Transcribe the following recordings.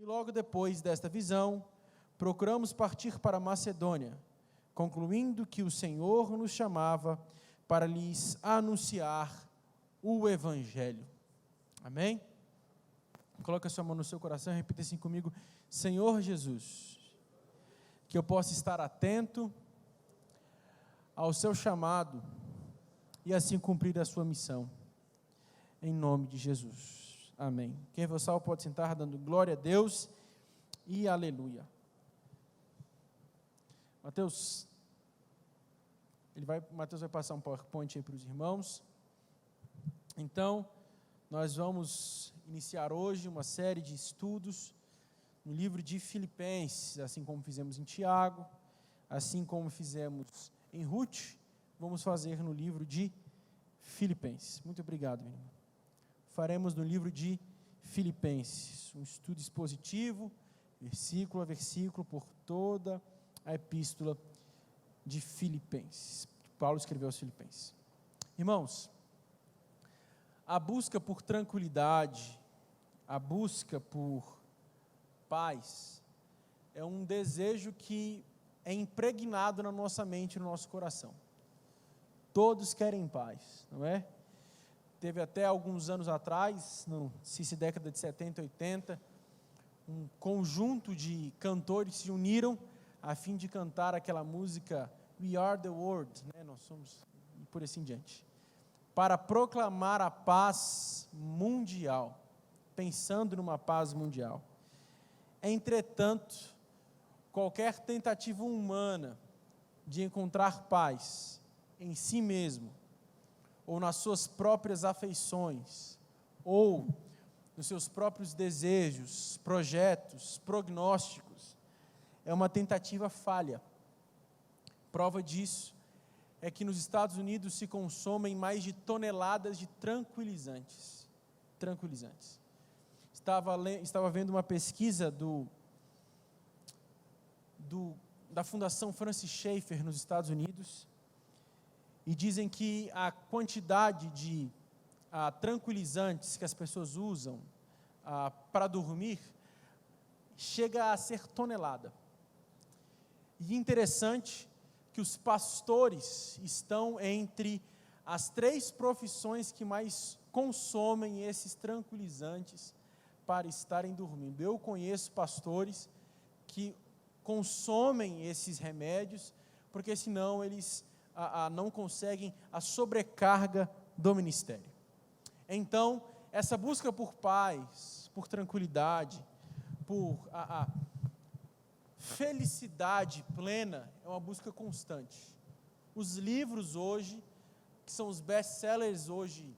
E logo depois desta visão, procuramos partir para a Macedônia, concluindo que o Senhor nos chamava para lhes anunciar o Evangelho. Amém? Coloque a sua mão no seu coração e repita assim comigo: Senhor Jesus, que eu possa estar atento ao seu chamado e assim cumprir a sua missão, em nome de Jesus, amém. Quem for salvo pode sentar, dando glória a Deus e aleluia. Mateus vai passar um PowerPoint aí para os irmãos. Então, nós vamos iniciar hoje uma série de estudos no livro de Filipenses, assim como fizemos em Tiago, assim como fizemos em Ruth, vamos fazer no livro de Filipenses. Muito obrigado, meu irmão. Faremos no livro de Filipenses, um estudo expositivo, versículo a versículo, por toda a epístola de Filipenses, que Paulo escreveu aos Filipenses. Irmãos, a busca por tranquilidade, a busca por paz, é um desejo que é impregnado na nossa mente e no nosso coração. Todos querem paz, não é? Teve até alguns anos atrás, não sei se década de 70, 80, um conjunto de cantores se uniram a fim de cantar aquela música We Are the World, né? Nós somos, e por assim diante, para proclamar a paz mundial, pensando numa paz mundial. Entretanto, qualquer tentativa humana de encontrar paz em si mesmo, ou nas suas próprias afeições, ou nos seus próprios desejos, projetos, prognósticos, é uma tentativa falha. Prova disso é que nos Estados Unidos se consomem mais de toneladas de tranquilizantes. Estava vendo uma pesquisa da Fundação Francis Schaeffer nos Estados Unidos, e dizem que a quantidade de tranquilizantes que as pessoas usam para dormir chega a ser tonelada. E interessante que os pastores estão entre as 3 profissões que mais consomem esses tranquilizantes para estarem dormindo. Eu conheço pastores que consomem esses remédios, porque senão eles não conseguem a sobrecarga do ministério. Então, essa busca por paz, por tranquilidade, por felicidade plena, é uma busca constante. Os livros hoje, que são os best-sellers hoje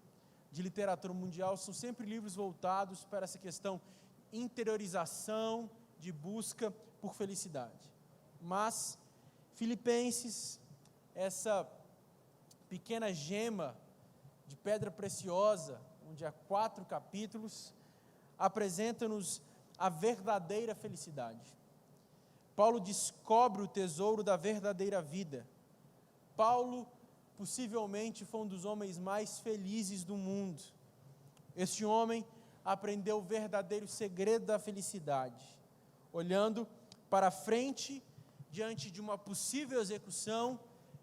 de literatura mundial, são sempre livros voltados para essa questão interiorização, de busca por felicidade. Mas Filipenses, essa pequena gema de pedra preciosa, onde há 4 capítulos, apresenta-nos a verdadeira felicidade. Paulo descobre o tesouro da verdadeira vida. Paulo possivelmente foi um dos homens mais felizes do mundo. Este homem aprendeu o verdadeiro segredo da felicidade, olhando para frente, diante de uma possível execução.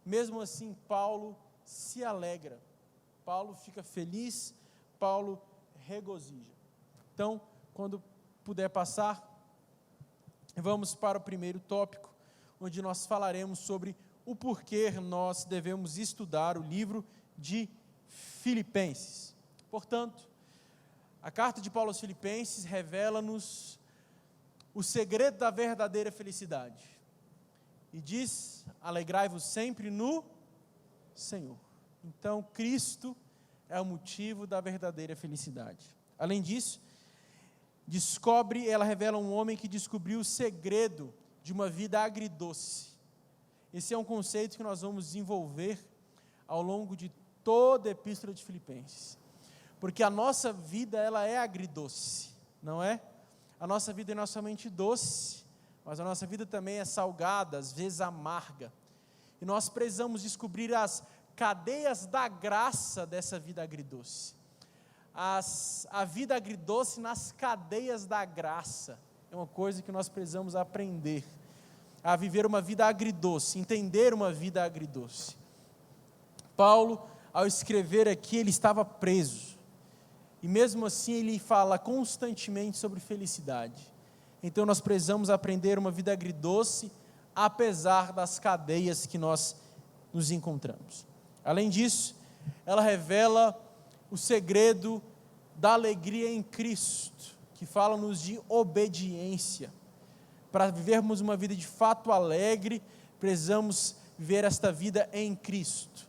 Mesmo assim, Paulo se alegra, Paulo fica feliz, Paulo regozija. Então, quando puder passar, vamos para o primeiro tópico, onde nós falaremos sobre o porquê nós devemos estudar o livro de Filipenses. Portanto, a carta de Paulo aos Filipenses revela-nos o segredo da verdadeira felicidade. E diz: alegrai-vos sempre no Senhor. Então, Cristo é o motivo da verdadeira felicidade. Além disso, ela revela um homem que descobriu o segredo de uma vida agridoce. Esse é um conceito que nós vamos desenvolver ao longo de toda a epístola de Filipenses. Porque a nossa vida, ela é agridoce, não é? A nossa vida é não somente doce, mas a nossa vida também é salgada, às vezes amarga. E nós precisamos descobrir as cadeias da graça dessa vida agridoce. A vida agridoce nas cadeias da graça. é uma coisa que nós precisamos aprender, a viver uma vida agridoce, entender uma vida agridoce. Paulo, ao escrever aqui, ele estava preso, e mesmo assim ele fala constantemente sobre felicidade. Então nós precisamos aprender uma vida agridoce, apesar das cadeias que nós nos encontramos. Além disso, ela revela o segredo da alegria em Cristo, que fala-nos de obediência. Para vivermos uma vida de fato alegre, precisamos viver esta vida em Cristo.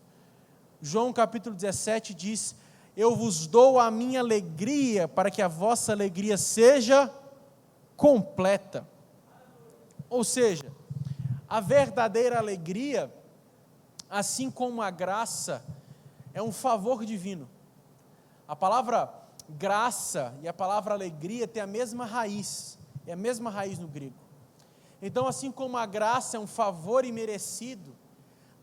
João capítulo 17 diz: eu vos dou a minha alegria, para que a vossa alegria seja completa. Ou seja, a verdadeira alegria, assim como a graça, é um favor divino. A palavra graça e a palavra alegria têm a mesma raiz, é a mesma raiz no grego. Então, assim como a graça é um favor imerecido,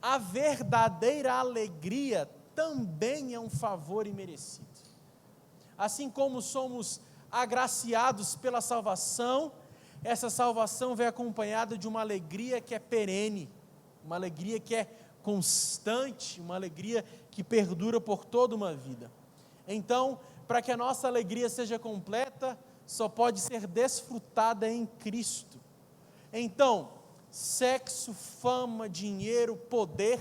a verdadeira alegria também é um favor imerecido. Assim como somos agraciados pela salvação, essa salvação vem acompanhada de uma alegria que é perene, uma alegria que é constante, uma alegria que perdura por toda uma vida. Então, para que a nossa alegria seja completa, só pode ser desfrutada em Cristo. Então, sexo, fama, dinheiro, poder,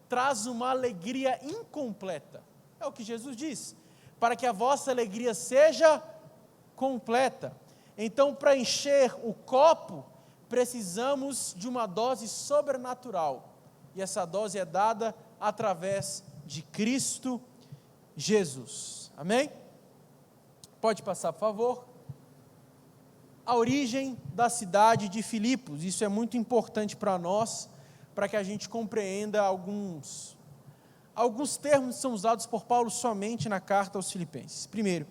traz uma alegria incompleta. É o que Jesus diz, para que a vossa alegria seja completa. Então, para encher o copo, precisamos de uma dose sobrenatural, e essa dose é dada através de Cristo Jesus. Amém? Pode passar, por favor. A origem da cidade de Filipos, isso é muito importante para nós, para que a gente compreenda alguns termos que são usados por Paulo somente na carta aos Filipenses. Primeiro,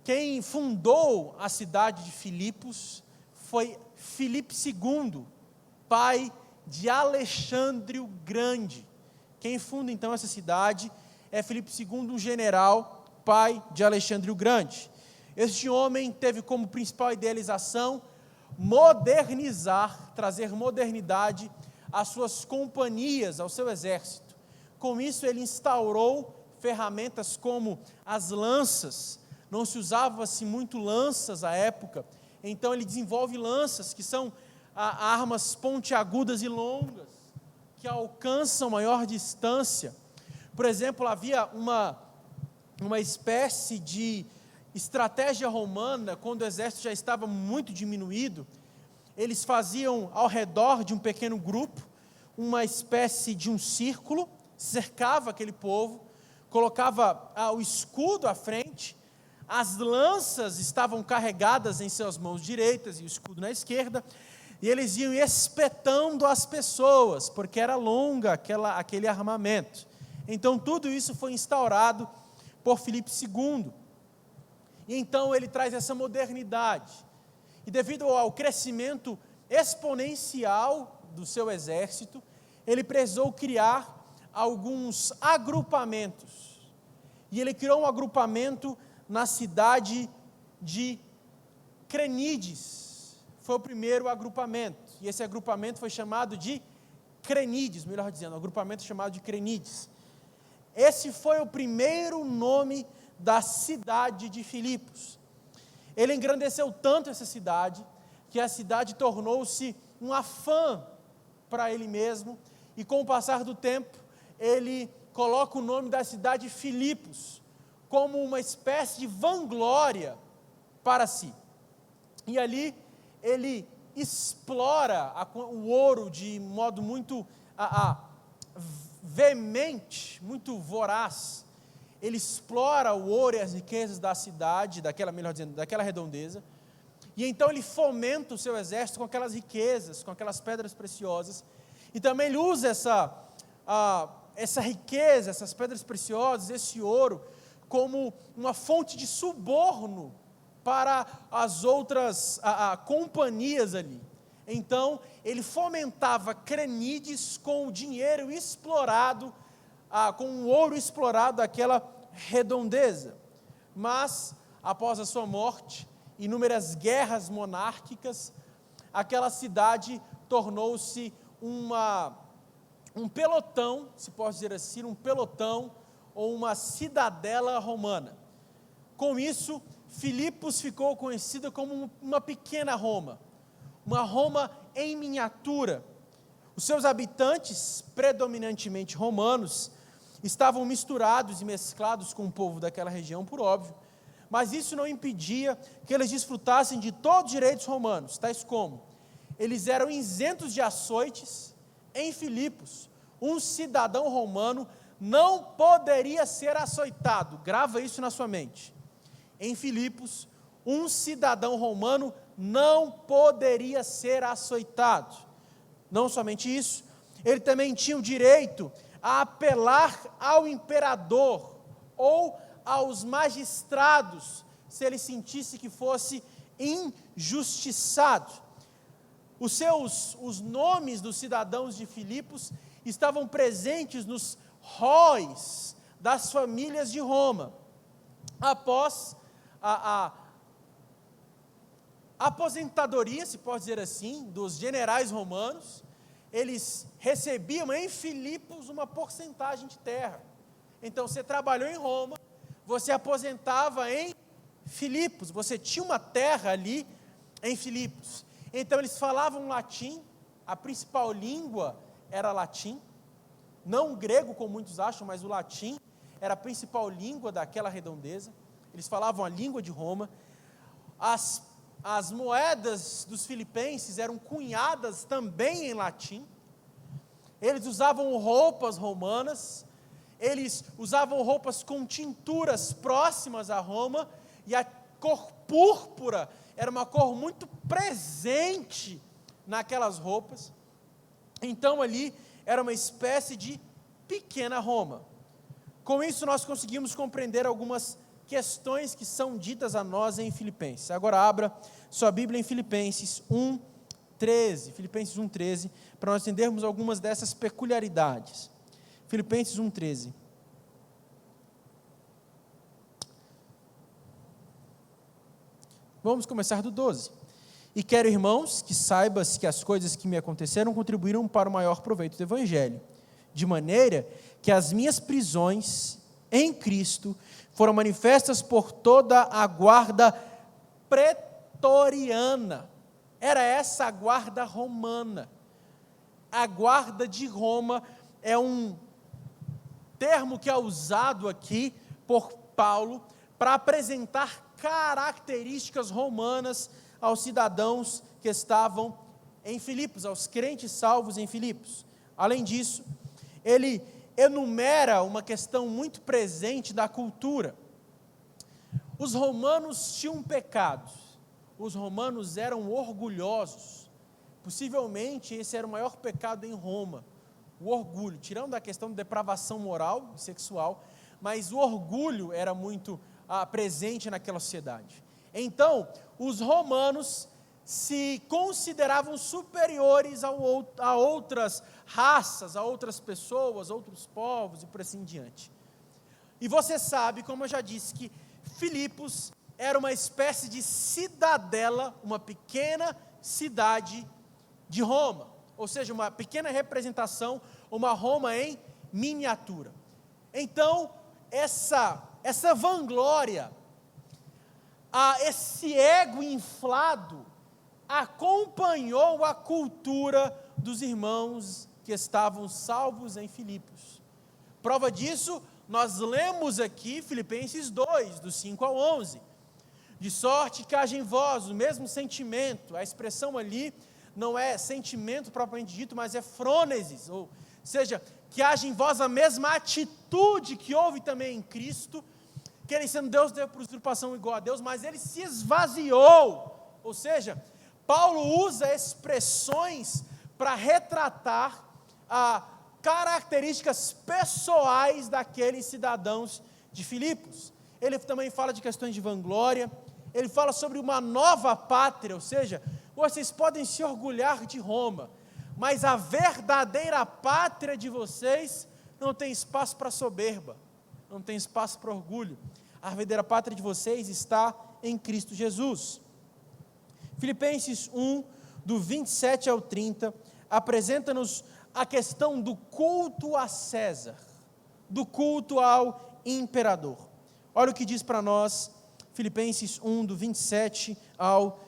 quem fundou a cidade de Filipos foi Filipe II, pai de Alexandre o Grande. Quem funda então essa cidade é Filipe II, um general, pai de Alexandre o Grande. Este homem teve como principal idealização modernizar, trazer modernidade às suas companhias, ao seu exército. Com isso ele instaurou ferramentas como as lanças. Não se usava-se muito lanças à época, então ele desenvolve lanças, que são armas pontiagudas e longas, que alcançam maior distância. Por exemplo, havia uma espécie de estratégia romana, quando o exército já estava muito diminuído, eles faziam ao redor de um pequeno grupo, uma espécie de um círculo, cercava aquele povo, colocava o escudo à frente, as lanças estavam carregadas em suas mãos direitas e o escudo na esquerda, e eles iam espetando as pessoas, porque era longa aquele armamento. Então tudo isso foi instaurado por Filipe II. E então ele traz essa modernidade. E devido ao crescimento exponencial do seu exército, ele precisou criar alguns agrupamentos. E ele criou um agrupamento na cidade de Crenides. Foi o primeiro agrupamento. E esse agrupamento foi chamado de Crenides, melhor dizendo, um agrupamento chamado de Crenides. Esse foi o primeiro nome da cidade de Filipos. Ele engrandeceu tanto essa cidade, que a cidade tornou-se um afã para ele mesmo, e com o passar do tempo, ele coloca o nome da cidade Filipos, como uma espécie de vanglória para si. E ali, ele explora o ouro de modo muito veemente, muito voraz. Ele explora o ouro e as riquezas da cidade, daquela redondeza, e então ele fomenta o seu exército com aquelas riquezas, com aquelas pedras preciosas, e também ele usa essa riqueza, essas pedras preciosas, esse ouro, como uma fonte de suborno para as outras companhias ali. Então, ele fomentava Crenides com o dinheiro explorado, com o ouro explorado daquela redondeza. Mas, após a sua morte, inúmeras guerras monárquicas, aquela cidade tornou-se um pelotão, se pode dizer assim, um pelotão ou uma cidadela romana. Com isso, Filipos ficou conhecida como uma pequena Roma, uma Roma em miniatura. Os seus habitantes, predominantemente romanos, estavam misturados e mesclados com o povo daquela região, por óbvio, mas isso não impedia que eles desfrutassem de todos os direitos romanos, tais como: eles eram isentos de açoites. Em Filipos, um cidadão romano não poderia ser açoitado, grava isso na sua mente. Em Filipos, um cidadão romano não poderia ser açoitado. Não somente isso, ele também tinha o direito a apelar ao imperador ou aos magistrados, se ele sentisse que fosse injustiçado. Os nomes dos cidadãos de Filipos estavam presentes nos róis das famílias de Roma. Após a aposentadoria, se pode dizer assim, dos generais romanos, eles recebiam em Filipos uma porcentagem de terra. Então, você trabalhou em Roma, você aposentava em Filipos, você tinha uma terra ali em Filipos. Então, eles falavam latim, a principal língua era latim, não o grego, como muitos acham, mas o latim era a principal língua daquela redondeza. Eles falavam a língua de Roma. As moedas dos filipenses eram cunhadas também em latim. Eles usavam roupas romanas, eles usavam roupas com tinturas próximas a Roma, e a cor púrpura era uma cor muito presente naquelas roupas. Então ali era uma espécie de pequena Roma. Com isso nós conseguimos compreender algumas questões que são ditas a nós em Filipenses. Agora abra sua Bíblia em Filipenses 1:13, Filipenses 1:13, para nós entendermos algumas dessas peculiaridades. Filipenses 1:13. Vamos começar do 12. E quero, irmãos, que saibas que as coisas que me aconteceram contribuíram para o maior proveito do Evangelho, de maneira que as minhas prisões em Cristo foram manifestas por toda a guarda pretoriana. Era essa a guarda romana. A guarda de Roma é um termo que é usado aqui por Paulo para apresentar características romanas aos cidadãos que estavam em Filipos, aos crentes salvos em Filipos. Além disso, ele enumera uma questão muito presente da cultura. Os romanos tinham pecados, os romanos eram orgulhosos. Possivelmente esse era o maior pecado em Roma, o orgulho, tirando a questão de depravação moral e sexual, mas o orgulho era muito presente naquela sociedade. Então, os romanos se consideravam superiores a outras raças, a outras pessoas, outros povos e por assim diante. E você sabe, como eu já disse, que Filipos era uma espécie de cidadela, uma pequena cidade de Roma, ou seja, uma pequena representação, uma Roma em miniatura. Então, essa vanglória, esse ego inflado, acompanhou a cultura dos irmãos que estavam salvos em Filipos. Prova disso, nós lemos aqui Filipenses 2, do 5 ao 11. De sorte que haja em vós o mesmo sentimento. A expressão ali não é sentimento propriamente dito, mas é frônesis, ou seja, que haja em vós a mesma atitude que houve também em Cristo, que ele sendo Deus deu por usurpação igual a Deus, mas ele se esvaziou. Ou seja, Paulo usa expressões para retratar características pessoais daqueles cidadãos de Filipos. Ele também fala de questões de vanglória, ele fala sobre uma nova pátria, ou seja, vocês podem se orgulhar de Roma, mas a verdadeira pátria de vocês não tem espaço para soberba, não tem espaço para orgulho. A verdadeira pátria de vocês está em Cristo Jesus. Filipenses 1, do 27 ao 30, apresenta-nos a questão do culto a César, do culto ao imperador. Olha o que diz para nós Filipenses 1, do 27 ao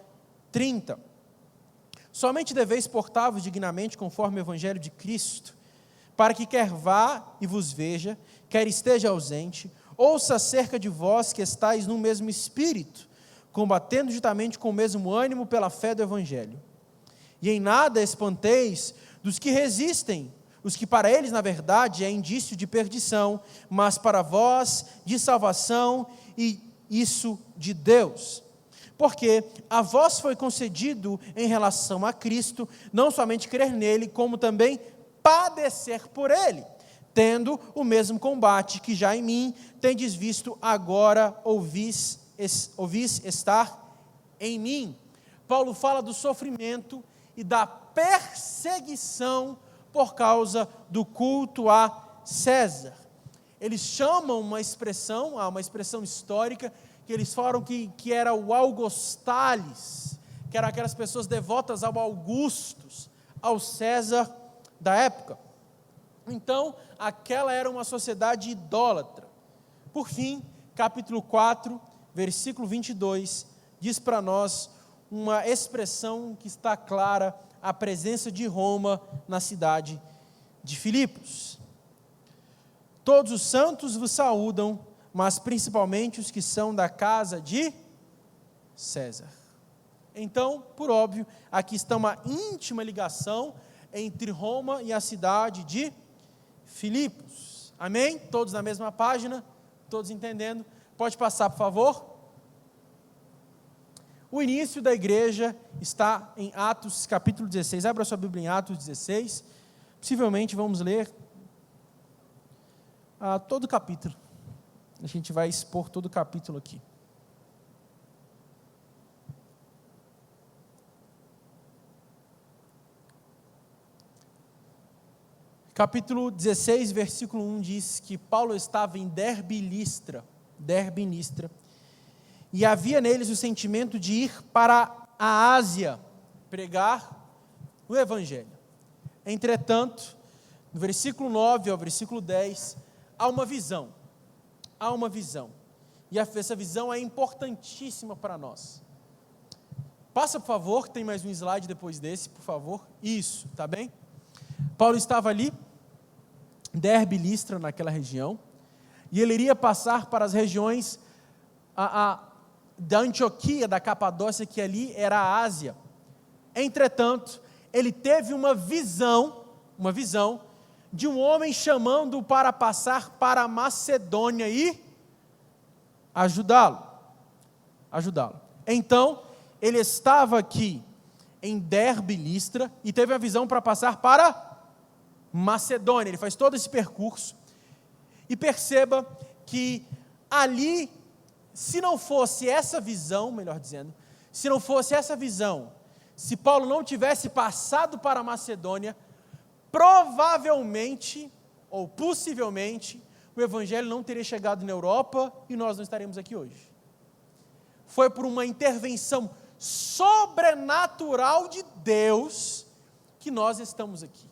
30. Somente deveis portar-vos dignamente conforme o evangelho de Cristo, para que quer vá e vos veja, quer esteja ausente, ouça acerca de vós que estáis no mesmo espírito, combatendo juntamente com o mesmo ânimo pela fé do evangelho. E em nada espanteis dos que resistem, os que para eles, na verdade, é indício de perdição, mas para vós de salvação, e isso de Deus. Porque a vós foi concedido em relação a Cristo, não somente crer nele, como também padecer por ele, tendo o mesmo combate que já em mim tendes visto, agora ouvis estar em mim. Paulo fala do sofrimento e da perseguição por causa do culto a César. Eles chamam uma expressão histórica, que eles falam que era o Augustales, que eram aquelas pessoas devotas ao Augustus, ao César da época. Então, aquela era uma sociedade idólatra. Por fim, capítulo 4, versículo 22, diz para nós uma expressão que está clara, a presença de Roma na cidade de Filipos. Todos os santos vos saúdam, mas principalmente os que são da casa de César. Então, por óbvio, aqui está uma íntima ligação entre Roma e a cidade de Filipos. Amém? Todos na mesma página? Todos entendendo? Pode passar, por favor? O início da igreja está em Atos capítulo 16. Abra sua Bíblia em Atos 16. Possivelmente vamos ler todo o capítulo. A gente vai expor todo o capítulo aqui. Capítulo 16, versículo 1 diz que Paulo estava em Derbe e Listra, e havia neles o sentimento de ir para a Ásia pregar o Evangelho. Entretanto, no versículo 9 ao versículo 10, há uma visão. E essa visão é importantíssima para nós. Passa, por favor, tem mais um slide depois desse, por favor. Isso, tá bem? Paulo estava ali, Derbe e Listra, naquela região, e ele iria passar para as regiões da Antioquia, da Capadócia, que ali era a Ásia. Entretanto, ele teve uma visão de um homem chamando-o para passar para a Macedônia e ajudá-lo. Então, ele estava aqui em Derbe e Listra e teve a visão para passar para Macedônia. Ele faz todo esse percurso e perceba que ali, se não fosse essa visão, se Paulo não tivesse passado para a Macedônia, provavelmente, ou possivelmente, o Evangelho não teria chegado na Europa e nós não estaremos aqui hoje. Foi por uma intervenção sobrenatural de Deus que nós estamos aqui.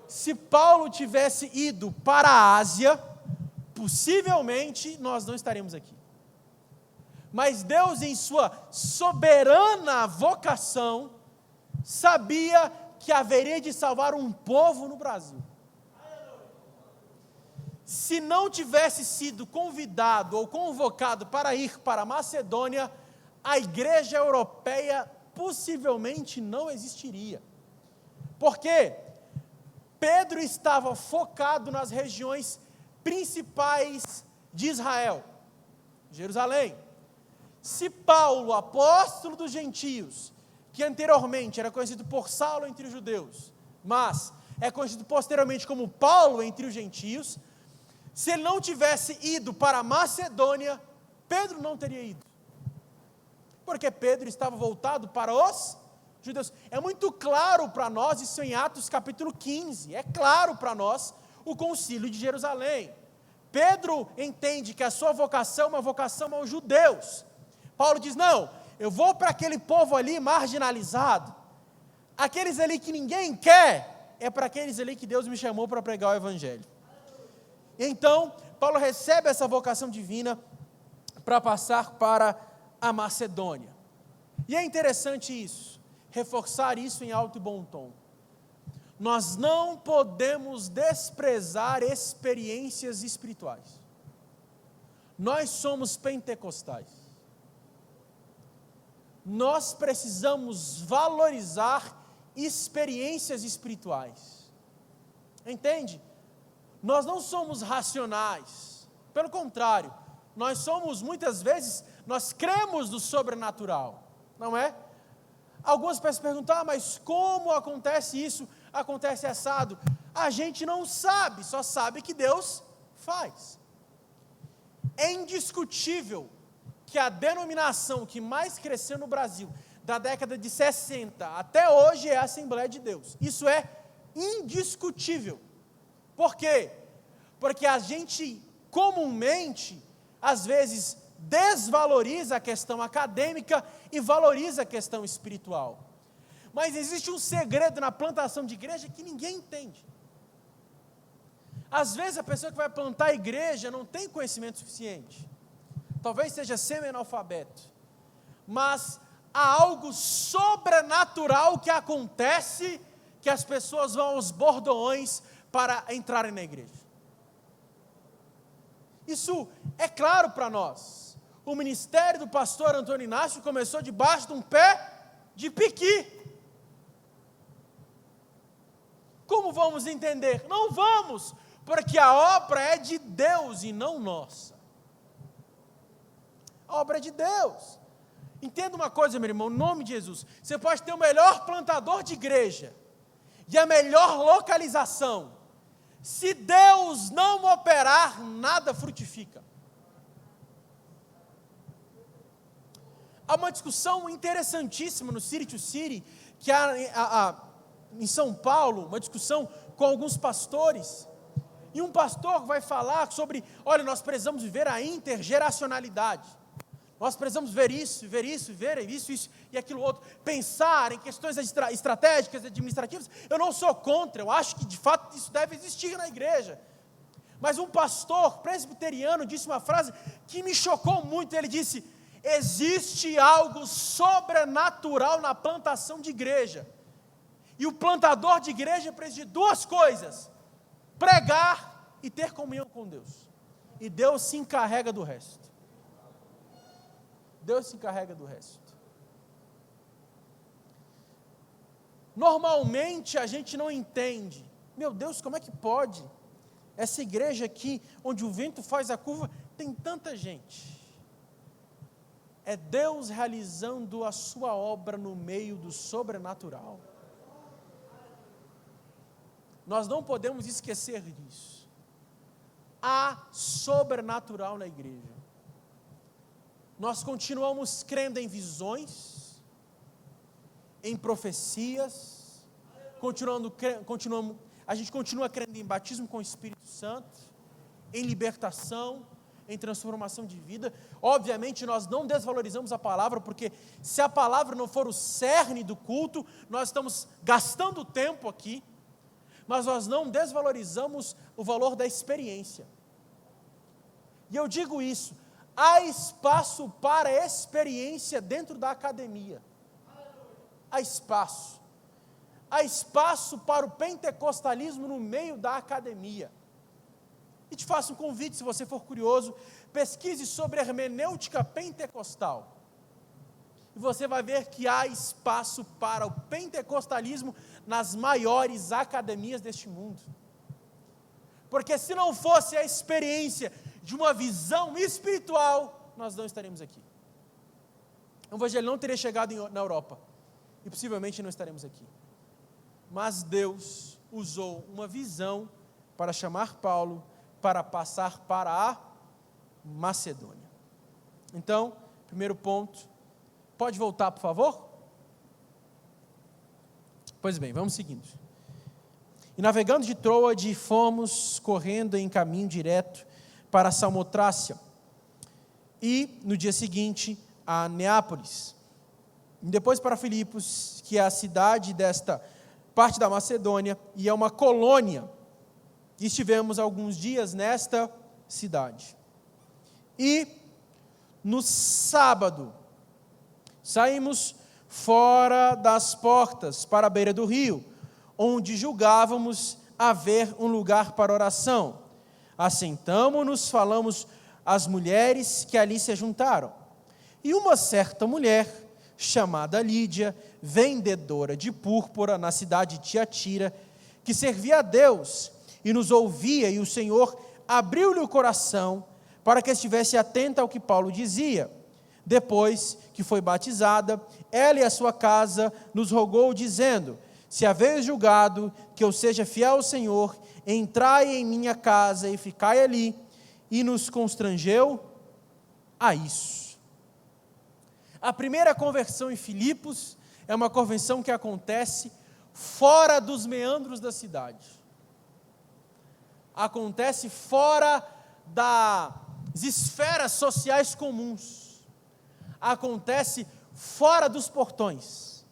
Se Paulo tivesse ido para a Ásia, possivelmente nós não estaremos aqui. Mas Deus, em sua soberana vocação, sabia que haveria de salvar um povo no Brasil. Se não tivesse sido convidado ou convocado para ir para a Macedônia, a igreja europeia possivelmente não existiria. Por quê? Pedro estava focado nas regiões principais de Israel, Jerusalém. Se Paulo, apóstolo dos gentios, que anteriormente era conhecido por Saulo entre os judeus, mas é conhecido posteriormente como Paulo entre os gentios, se ele não tivesse ido para a Macedônia, Pedro não teria ido. Porque Pedro estava voltado para os judeus. É muito claro para nós, isso em Atos capítulo 15, é claro para nós o concílio de Jerusalém. Pedro entende que a sua vocação é uma vocação aos judeus. Paulo diz, não, eu vou para aquele povo ali marginalizado, aqueles ali que ninguém quer, é para aqueles ali que Deus me chamou para pregar o Evangelho. Então, Paulo recebe essa vocação divina para passar para a Macedônia. E é interessante isso, reforçar isso em alto e bom tom. Nós não podemos desprezar experiências espirituais. Nós somos pentecostais. Nós precisamos valorizar experiências espirituais. Entende? Nós não somos racionais. Pelo contrário, nós somos, muitas vezes, nós cremos no sobrenatural. Não é? Algumas pessoas perguntam, mas como acontece isso? Acontece assado? A gente não sabe, só sabe que Deus faz. É indiscutível que a denominação que mais cresceu no Brasil, da década de 60 até hoje, é a Assembleia de Deus. Isso é indiscutível. Por quê? Porque a gente comumente, às vezes, desvaloriza a questão acadêmica e valoriza a questão espiritual. Mas existe um segredo na plantação de igreja que ninguém entende. Às vezes a pessoa que vai plantar a igreja não tem conhecimento suficiente. Talvez seja semi-analfabeto. Mas há algo sobrenatural que acontece, que as pessoas vão aos bordões para entrarem na igreja. Isso é claro para nós. O ministério do pastor Antônio Inácio começou debaixo de um pé de piqui. Como vamos entender? Não vamos, porque a obra é de Deus e não nossa. A obra é de Deus. Entenda uma coisa, meu irmão, em nome de Jesus. Você pode ter o melhor plantador de igreja e a melhor localização. Se Deus não operar, nada frutifica. Há uma discussão interessantíssima no City to City, que há em São Paulo, uma discussão com alguns pastores, e um pastor vai falar sobre, olha, nós precisamos viver a intergeracionalidade, nós precisamos ver isso e aquilo outro, pensar em questões estratégicas, administrativas. Eu não sou contra, eu acho que de fato isso deve existir na igreja, mas um pastor presbiteriano disse uma frase que me chocou muito. Ele disse: existe algo sobrenatural na plantação de igreja, e o plantador de igreja precisa de duas coisas: pregar e ter comunhão com Deus, e Deus se encarrega do resto. Deus se encarrega do resto. Normalmente a gente não entende, meu Deus, como é que pode? Essa igreja aqui, onde o vento faz a curva, tem tanta gente. É Deus realizando a sua obra no meio do sobrenatural. Nós não podemos esquecer disso. Há sobrenatural na igreja. Nós continuamos crendo em visões, em profecias, a gente continua crendo em batismo com o Espírito Santo, em libertação, em transformação de vida. Obviamente nós não desvalorizamos a palavra, porque se a palavra não for o cerne do culto, nós estamos gastando tempo aqui, mas nós não desvalorizamos o valor da experiência. E eu digo isso, há espaço para experiência dentro da academia. Há espaço. Há espaço para o pentecostalismo no meio da academia. E te faço um convite, se você for curioso, pesquise sobre hermenêutica pentecostal. E você vai ver que há espaço para o pentecostalismo nas maiores academias deste mundo. Porque se não fosse a experiência de uma visão espiritual, nós não estaremos aqui. O evangelho não teria chegado na Europa, e possivelmente não estaremos aqui. Mas Deus usou uma visão para chamar Paulo para passar para a Macedônia. Então, primeiro ponto, pode voltar, por favor? Pois bem, vamos seguindo. E navegando de Troade, fomos correndo em caminho direto para Samotrácia, e no dia seguinte a Neápolis. depois para Filipos, que é a cidade desta parte da Macedônia, e é uma colônia. E estivemos alguns dias nesta cidade. E no sábado, saímos fora das portas para a beira do rio, onde julgávamos haver um lugar para oração. Assentamo-nos, falamos às mulheres que ali se juntaram. E uma certa mulher, chamada Lídia, vendedora de púrpura na cidade de Tiatira, que servia a Deus e nos ouvia, e o Senhor abriu-lhe o coração para que estivesse atenta ao que Paulo dizia. Depois que foi batizada, ela e a sua casa nos rogou, dizendo: se haveis julgado que eu seja fiel ao Senhor, entrai em minha casa e ficai ali, e nos constrangeu a isso. A primeira conversão em Filipos é uma conversão que acontece fora dos meandros da cidade. Acontece fora das esferas sociais comuns. Acontece fora dos portões.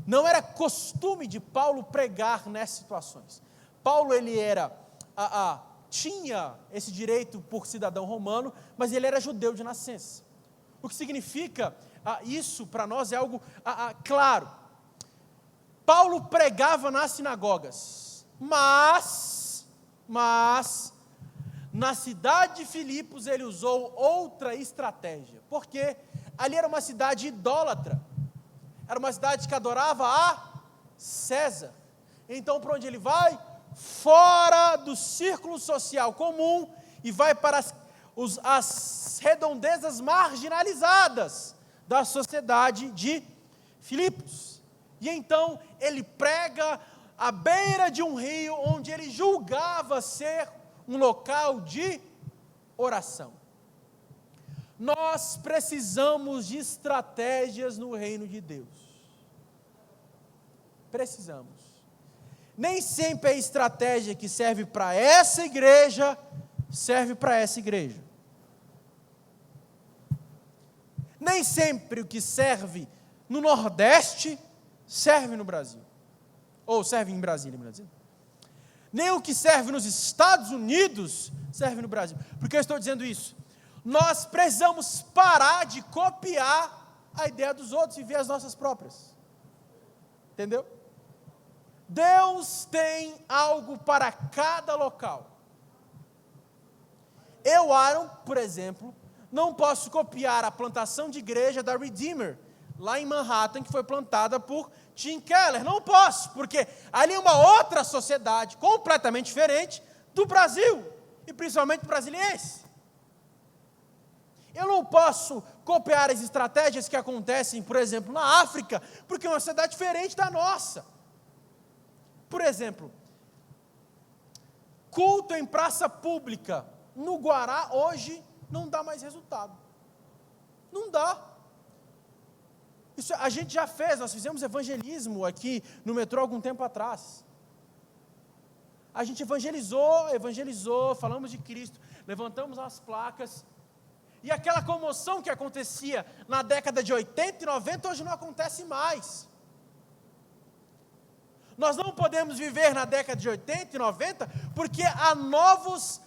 Não era costume de Paulo pregar nessas situações. Paulo, ele tinha esse direito por cidadão romano, mas ele era judeu de nascença. O que significa isso para nós é algo claro. Paulo pregava nas sinagogas, mas na cidade de Filipos ele usou outra estratégia, porque ali era uma cidade idólatra, era uma cidade que adorava a César. Então, para onde ele vai? Fora do círculo social comum e vai para as redondezas marginalizadas da sociedade de Filipos. E então ele prega à beira de um rio, onde ele julgava ser um local de oração. Nós precisamos de estratégias no reino de Deus. Precisamos. Nem sempre a estratégia que serve para essa igreja, serve para essa igreja. Nem sempre o que serve no Nordeste, serve no Brasil. Ou serve em Brasília, melhor dizendo. Nem o que serve nos Estados Unidos, serve no Brasil. Por que eu estou dizendo isso? Nós precisamos parar de copiar a ideia dos outros e ver as nossas próprias. Entendeu? Deus tem algo para cada local. Eu, Aaron, por exemplo, não posso copiar a plantação de igreja da Redeemer, lá em Manhattan, que foi plantada por Tim Keller. Não posso, porque ali é uma outra sociedade, completamente diferente do Brasil, e principalmente brasiliense. Eu não posso copiar as estratégias que acontecem, por exemplo, na África, porque é uma sociedade diferente da nossa. Por exemplo, culto em praça pública no Guará hoje não dá mais resultado. Não dá. Isso a gente já fez, nós fizemos evangelismo aqui no metrô algum tempo atrás. A gente evangelizou, falamos de Cristo, levantamos as placas, e aquela comoção que acontecia na década de 80 e 90, hoje não acontece mais. Nós não podemos viver na década de 80 e 90, porque há novas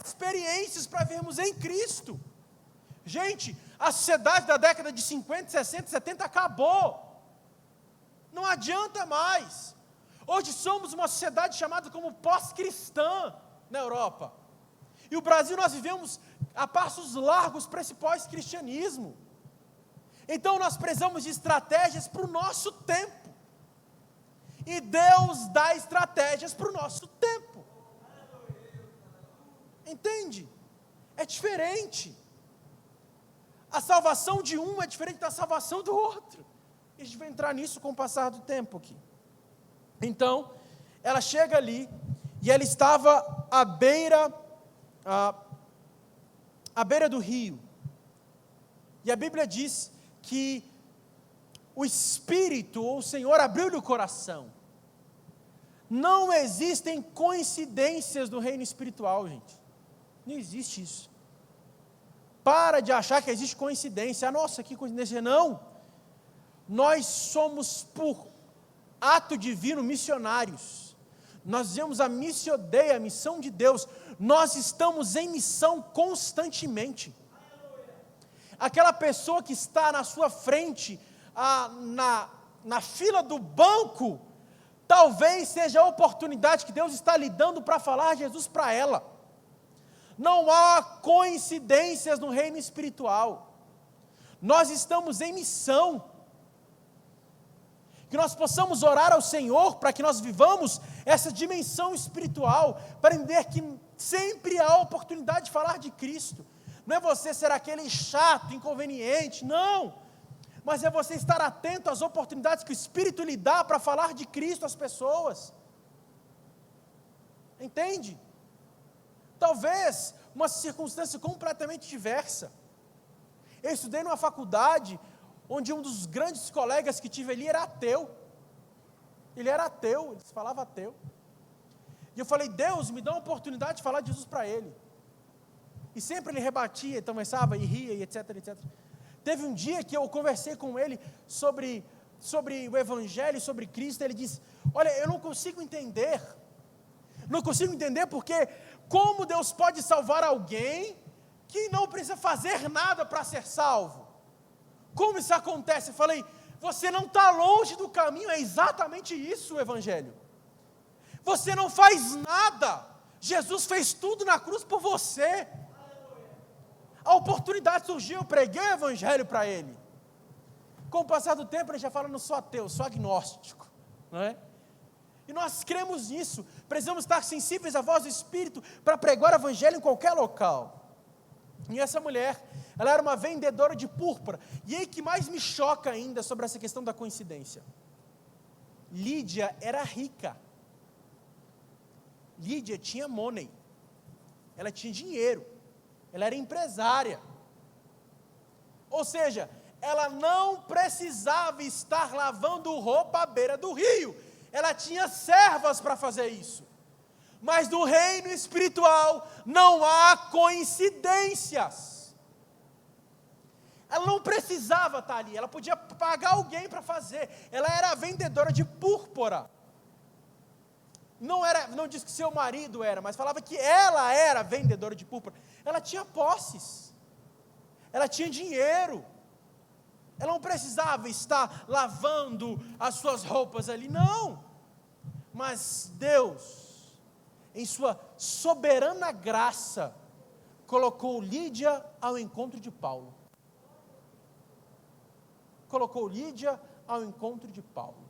experiências para vermos em Cristo. Gente, a sociedade da década de 50, 60, 70 acabou. Não adianta mais. Hoje somos uma sociedade chamada como pós-cristã na Europa. E o Brasil nós vivemos a passos largos para esse pós-cristianismo. Então nós precisamos de estratégias para o nosso tempo. E Deus dá estratégias para o nosso tempo. Entende? É diferente. A salvação de um é diferente da salvação do outro. E a gente vai entrar nisso com o passar do tempo aqui. Então, ela chega ali, e ela estava à beira do rio. E a Bíblia diz que o Espírito, ou o Senhor, abriu-lhe o coração. Não existem coincidências no reino espiritual, gente. Não existe isso. Para de achar que existe coincidência. Nossa, que coincidência. Não. Nós somos, por ato divino, missionários. Nós vivemos a missio Dei, a missão de Deus. Nós estamos em missão constantemente. Aquela pessoa que está na sua frente, na fila do banco, talvez seja a oportunidade que Deus está lhe dando para falar Jesus para ela. Não há coincidências no reino espiritual. Nós estamos em missão. Que nós possamos orar ao Senhor para que nós vivamos essa dimensão espiritual, para entender que sempre há oportunidade de falar de Cristo. Não é você ser aquele chato, inconveniente, não. Mas é você estar atento às oportunidades que o Espírito lhe dá para falar de Cristo às pessoas. Entende? Talvez uma circunstância completamente diversa. Eu estudei numa faculdade onde um dos grandes colegas que tive ali era ateu. Ele era ateu, ele falava ateu. E eu falei, Deus, me dá uma oportunidade de falar de Jesus para ele. E sempre ele rebatia, começava e ria, e etc, etc. Teve um dia que eu conversei com ele sobre o Evangelho, sobre Cristo. Ele disse, olha, eu não consigo entender. Não consigo entender porque como Deus pode salvar alguém que não precisa fazer nada para ser salvo. Como isso acontece? Eu falei, você não está longe do caminho, é exatamente isso o Evangelho. Você não faz nada, Jesus fez tudo na cruz por você. A oportunidade surgiu, eu preguei o Evangelho para ele. Com o passar do tempo, ele já fala, não sou ateu, sou agnóstico, não é? E nós cremos nisso, precisamos estar sensíveis à voz do Espírito para pregar o Evangelho em qualquer local. E essa mulher, ela era uma vendedora de púrpura. E aí que mais me choca ainda sobre essa questão da coincidência. Lídia era rica. Lídia tinha money. Ela tinha dinheiro. Ela era empresária. Ou seja, ela não precisava estar lavando roupa à beira do rio. Ela tinha servas para fazer isso. Mas no reino espiritual não há coincidências. Ela não precisava estar ali, ela podia pagar alguém para fazer. Ela era vendedora de púrpura. Não diz que seu marido era, mas falava que ela era vendedora de púrpura. Ela tinha posses. Ela tinha dinheiro. Ela não precisava estar lavando as suas roupas ali, não. Mas Deus, em sua soberana graça, colocou Lídia ao encontro de Paulo. Colocou Lídia ao encontro de Paulo.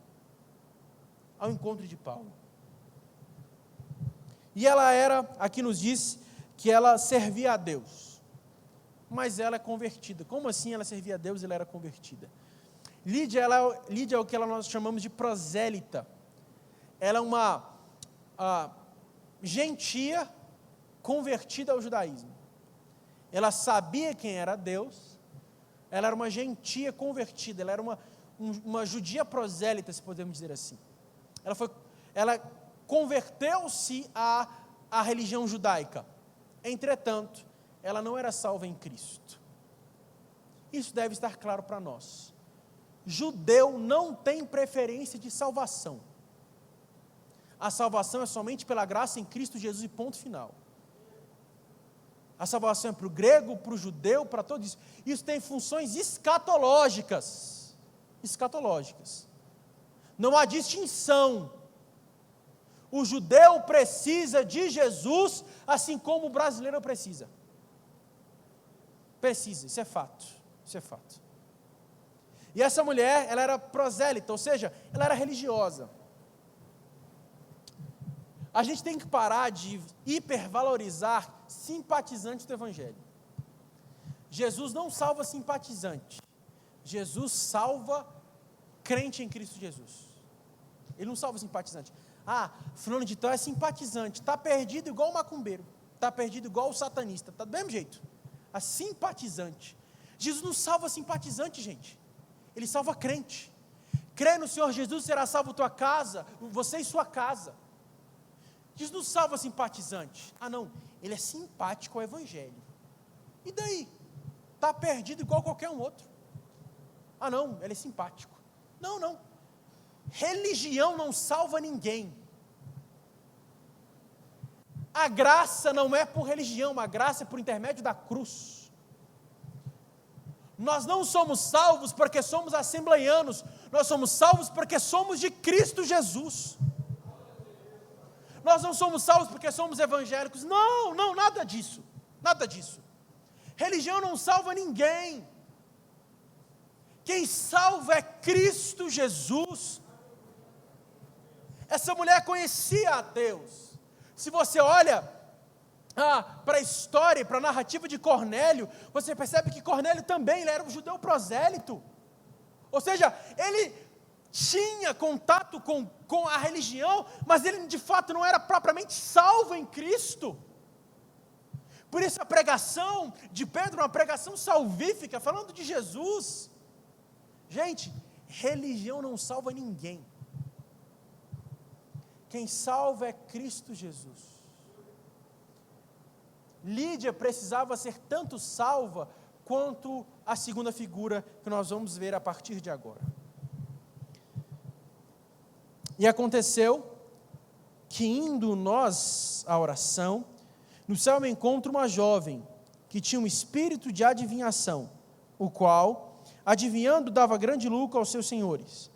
Ao encontro de Paulo. E ela era, aqui nos diz, que ela servia a Deus. Mas ela é convertida. Como assim ela servia a Deus e ela era convertida? Lídia é o que nós chamamos de prosélita. Ela é uma gentia convertida ao judaísmo. Ela sabia quem era Deus, ela era uma gentia convertida, ela era uma judia prosélita, se podemos dizer assim. Ela converteu-se à religião judaica. Entretanto, ela não era salva em Cristo. Isso deve estar claro para nós. Judeu não tem preferência de salvação. A salvação é somente pela graça em Cristo Jesus e ponto final. A salvação é para o grego, para o judeu, para todos isso. Isso tem funções escatológicas. Escatológicas. Não há distinção. O judeu precisa de Jesus, assim como o brasileiro precisa. Precisa, isso é fato. Isso é fato. E essa mulher, ela era prosélita, ou seja, ela era religiosa. A gente tem que parar de hipervalorizar simpatizantes do Evangelho. Jesus não salva simpatizante. Jesus salva crente em Cristo Jesus. Ele não salva simpatizante. Fulano de tal é simpatizante. Está perdido igual o macumbeiro. Está perdido igual o satanista. Está do mesmo jeito. A simpatizante. Jesus não salva simpatizante, gente. Ele salva crente. Crê no Senhor Jesus, será salvo tua casa, você e sua casa. Jesus não salva simpatizante. Não, ele é simpático ao Evangelho. E daí? Está perdido igual qualquer um outro. Não, ele é simpático. Não, não. Religião não salva ninguém. A graça não é por religião, a graça é por intermédio da cruz. Nós não somos salvos porque somos assembleianos, nós somos salvos porque somos de Cristo Jesus. Nós não somos salvos porque somos evangélicos, não, não, nada disso, nada disso. Religião não salva ninguém. Quem salva é Cristo Jesus. Essa mulher conhecia a Deus. Se você olha para a história, para a narrativa de Cornélio, você percebe que Cornélio também ele era um judeu prosélito. Ou seja, ele tinha contato com a religião, mas ele de fato não era propriamente salvo em Cristo. Por isso a pregação de Pedro é uma pregação salvífica, falando de Jesus. Gente, religião não salva ninguém. Quem salva é Cristo Jesus. Lídia precisava ser tanto salva quanto a segunda figura que nós vamos ver a partir de agora. E aconteceu que indo nós à oração, no céu me encontro uma jovem que tinha um espírito de adivinhação, o qual, adivinhando, dava grande lucro aos seus senhores.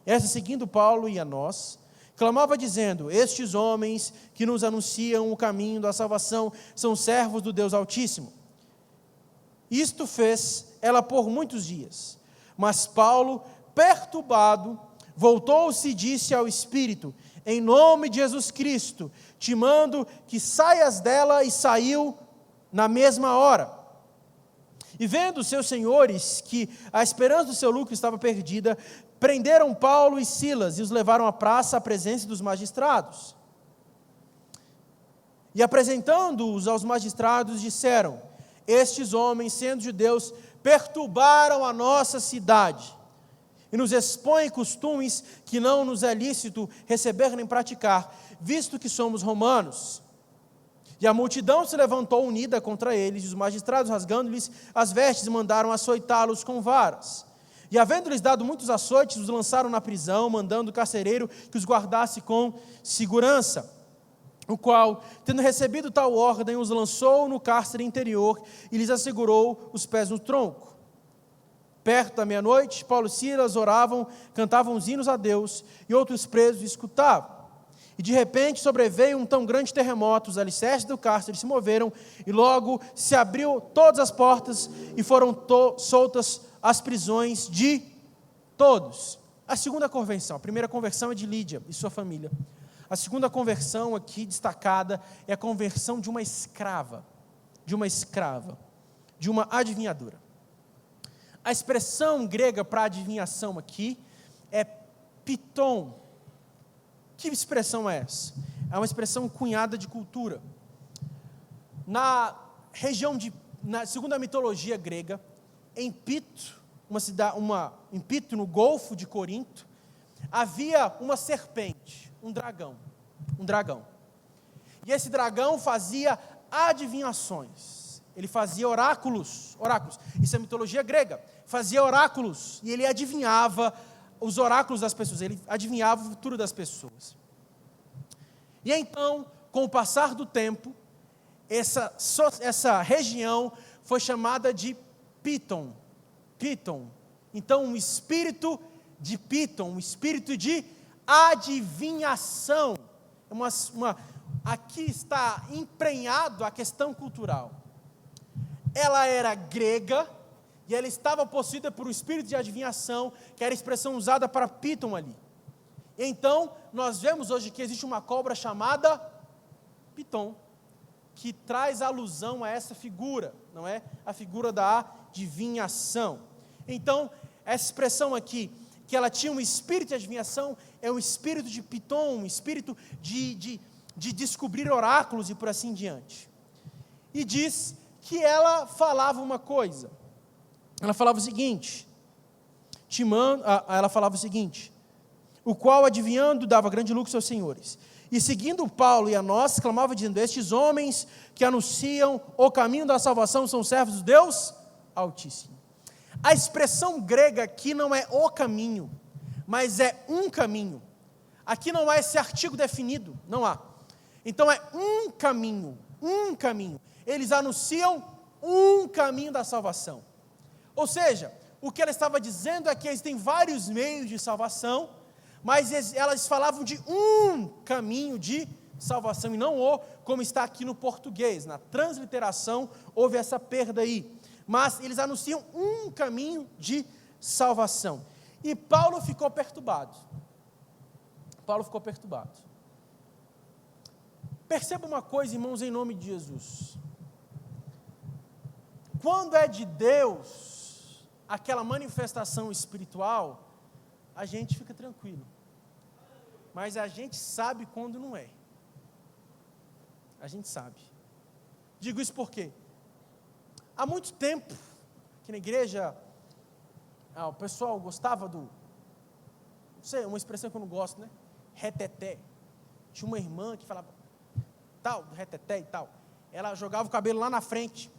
Essa, seguindo Paulo e a nós, clamava dizendo: estes homens que nos anunciam o caminho da salvação são servos do Deus Altíssimo. Isto fez ela por muitos dias. Mas Paulo, perturbado, voltou-se e disse ao Espírito: em nome de Jesus Cristo, te mando que saias dela, e saiu na mesma hora. E vendo seus senhores que a esperança do seu lucro estava perdida, prenderam Paulo e Silas e os levaram à praça à presença dos magistrados. E apresentando-os aos magistrados, disseram: estes homens, sendo judeus, perturbaram a nossa cidade e nos expõem costumes que não nos é lícito receber nem praticar, visto que somos romanos. E a multidão se levantou unida contra eles, e os magistrados, rasgando-lhes as vestes, mandaram açoitá-los com varas. E havendo-lhes dado muitos açoites, os lançaram na prisão, mandando o carcereiro que os guardasse com segurança, o qual, tendo recebido tal ordem, os lançou no cárcere interior e lhes assegurou os pés no tronco. Perto da meia-noite, Paulo e Silas oravam, cantavam os hinos a Deus, e outros presos escutavam. E de repente sobreveio um tão grande terremoto, os alicerces do cárcere se moveram, e logo se abriu todas as portas, e foram soltas as prisões de todos. A segunda conversão, a primeira conversão é de Lídia e sua família. A segunda conversão aqui destacada é a conversão de uma escrava, de uma adivinhadora. A expressão grega para adivinhação aqui é piton. Que expressão é essa? É uma expressão cunhada de cultura. Segundo a mitologia grega, em Pito, em Pito, no Golfo de Corinto, havia uma serpente, um dragão. E esse dragão fazia adivinhações. Ele fazia oráculos, isso é mitologia grega, fazia oráculos, e ele adivinhava os oráculos das pessoas, ele adivinhava o futuro das pessoas. E então, com o passar do tempo, essa região foi chamada de Piton. Então, um espírito de Piton, um espírito de adivinhação. Aqui está emprenhado a questão cultural. Ela era grega e ela estava possuída por um espírito de adivinhação, que era a expressão usada para Piton ali. Então, nós vemos hoje que existe uma cobra chamada Piton, que traz alusão a essa figura, não é? A figura da adivinhação. Então, essa expressão aqui, que ela tinha um espírito de adivinhação, é um espírito de Piton, um espírito de descobrir oráculos e por assim diante. E diz que ela falava uma coisa. Ela falava o seguinte: o qual, adivinhando, dava grande lucro aos seus senhores. E seguindo Paulo e a nós, clamava dizendo: estes homens que anunciam o caminho da salvação são servos de Deus Altíssimo. A expressão grega aqui não é o caminho, mas é um caminho. Aqui não há esse artigo definido, não há. Então é um caminho, um caminho. Eles anunciam um caminho da salvação. Ou seja, o que ela estava dizendo é que existem vários meios de salvação, mas elas falavam de um caminho de salvação, e não o, como está aqui no português. Na transliteração houve essa perda aí. Mas eles anunciam um caminho de salvação. E Paulo ficou perturbado. Perceba uma coisa, irmãos, em nome de Jesus. Quando é de Deus, aquela manifestação espiritual, a gente fica tranquilo. Mas a gente sabe quando não é. A gente sabe. Digo isso porque há muito tempo, aqui na igreja, o pessoal gostava não sei, uma expressão que eu não gosto, né? Reteté. Tinha uma irmã que falava tal, reteté e tal. Ela jogava o cabelo lá na frente,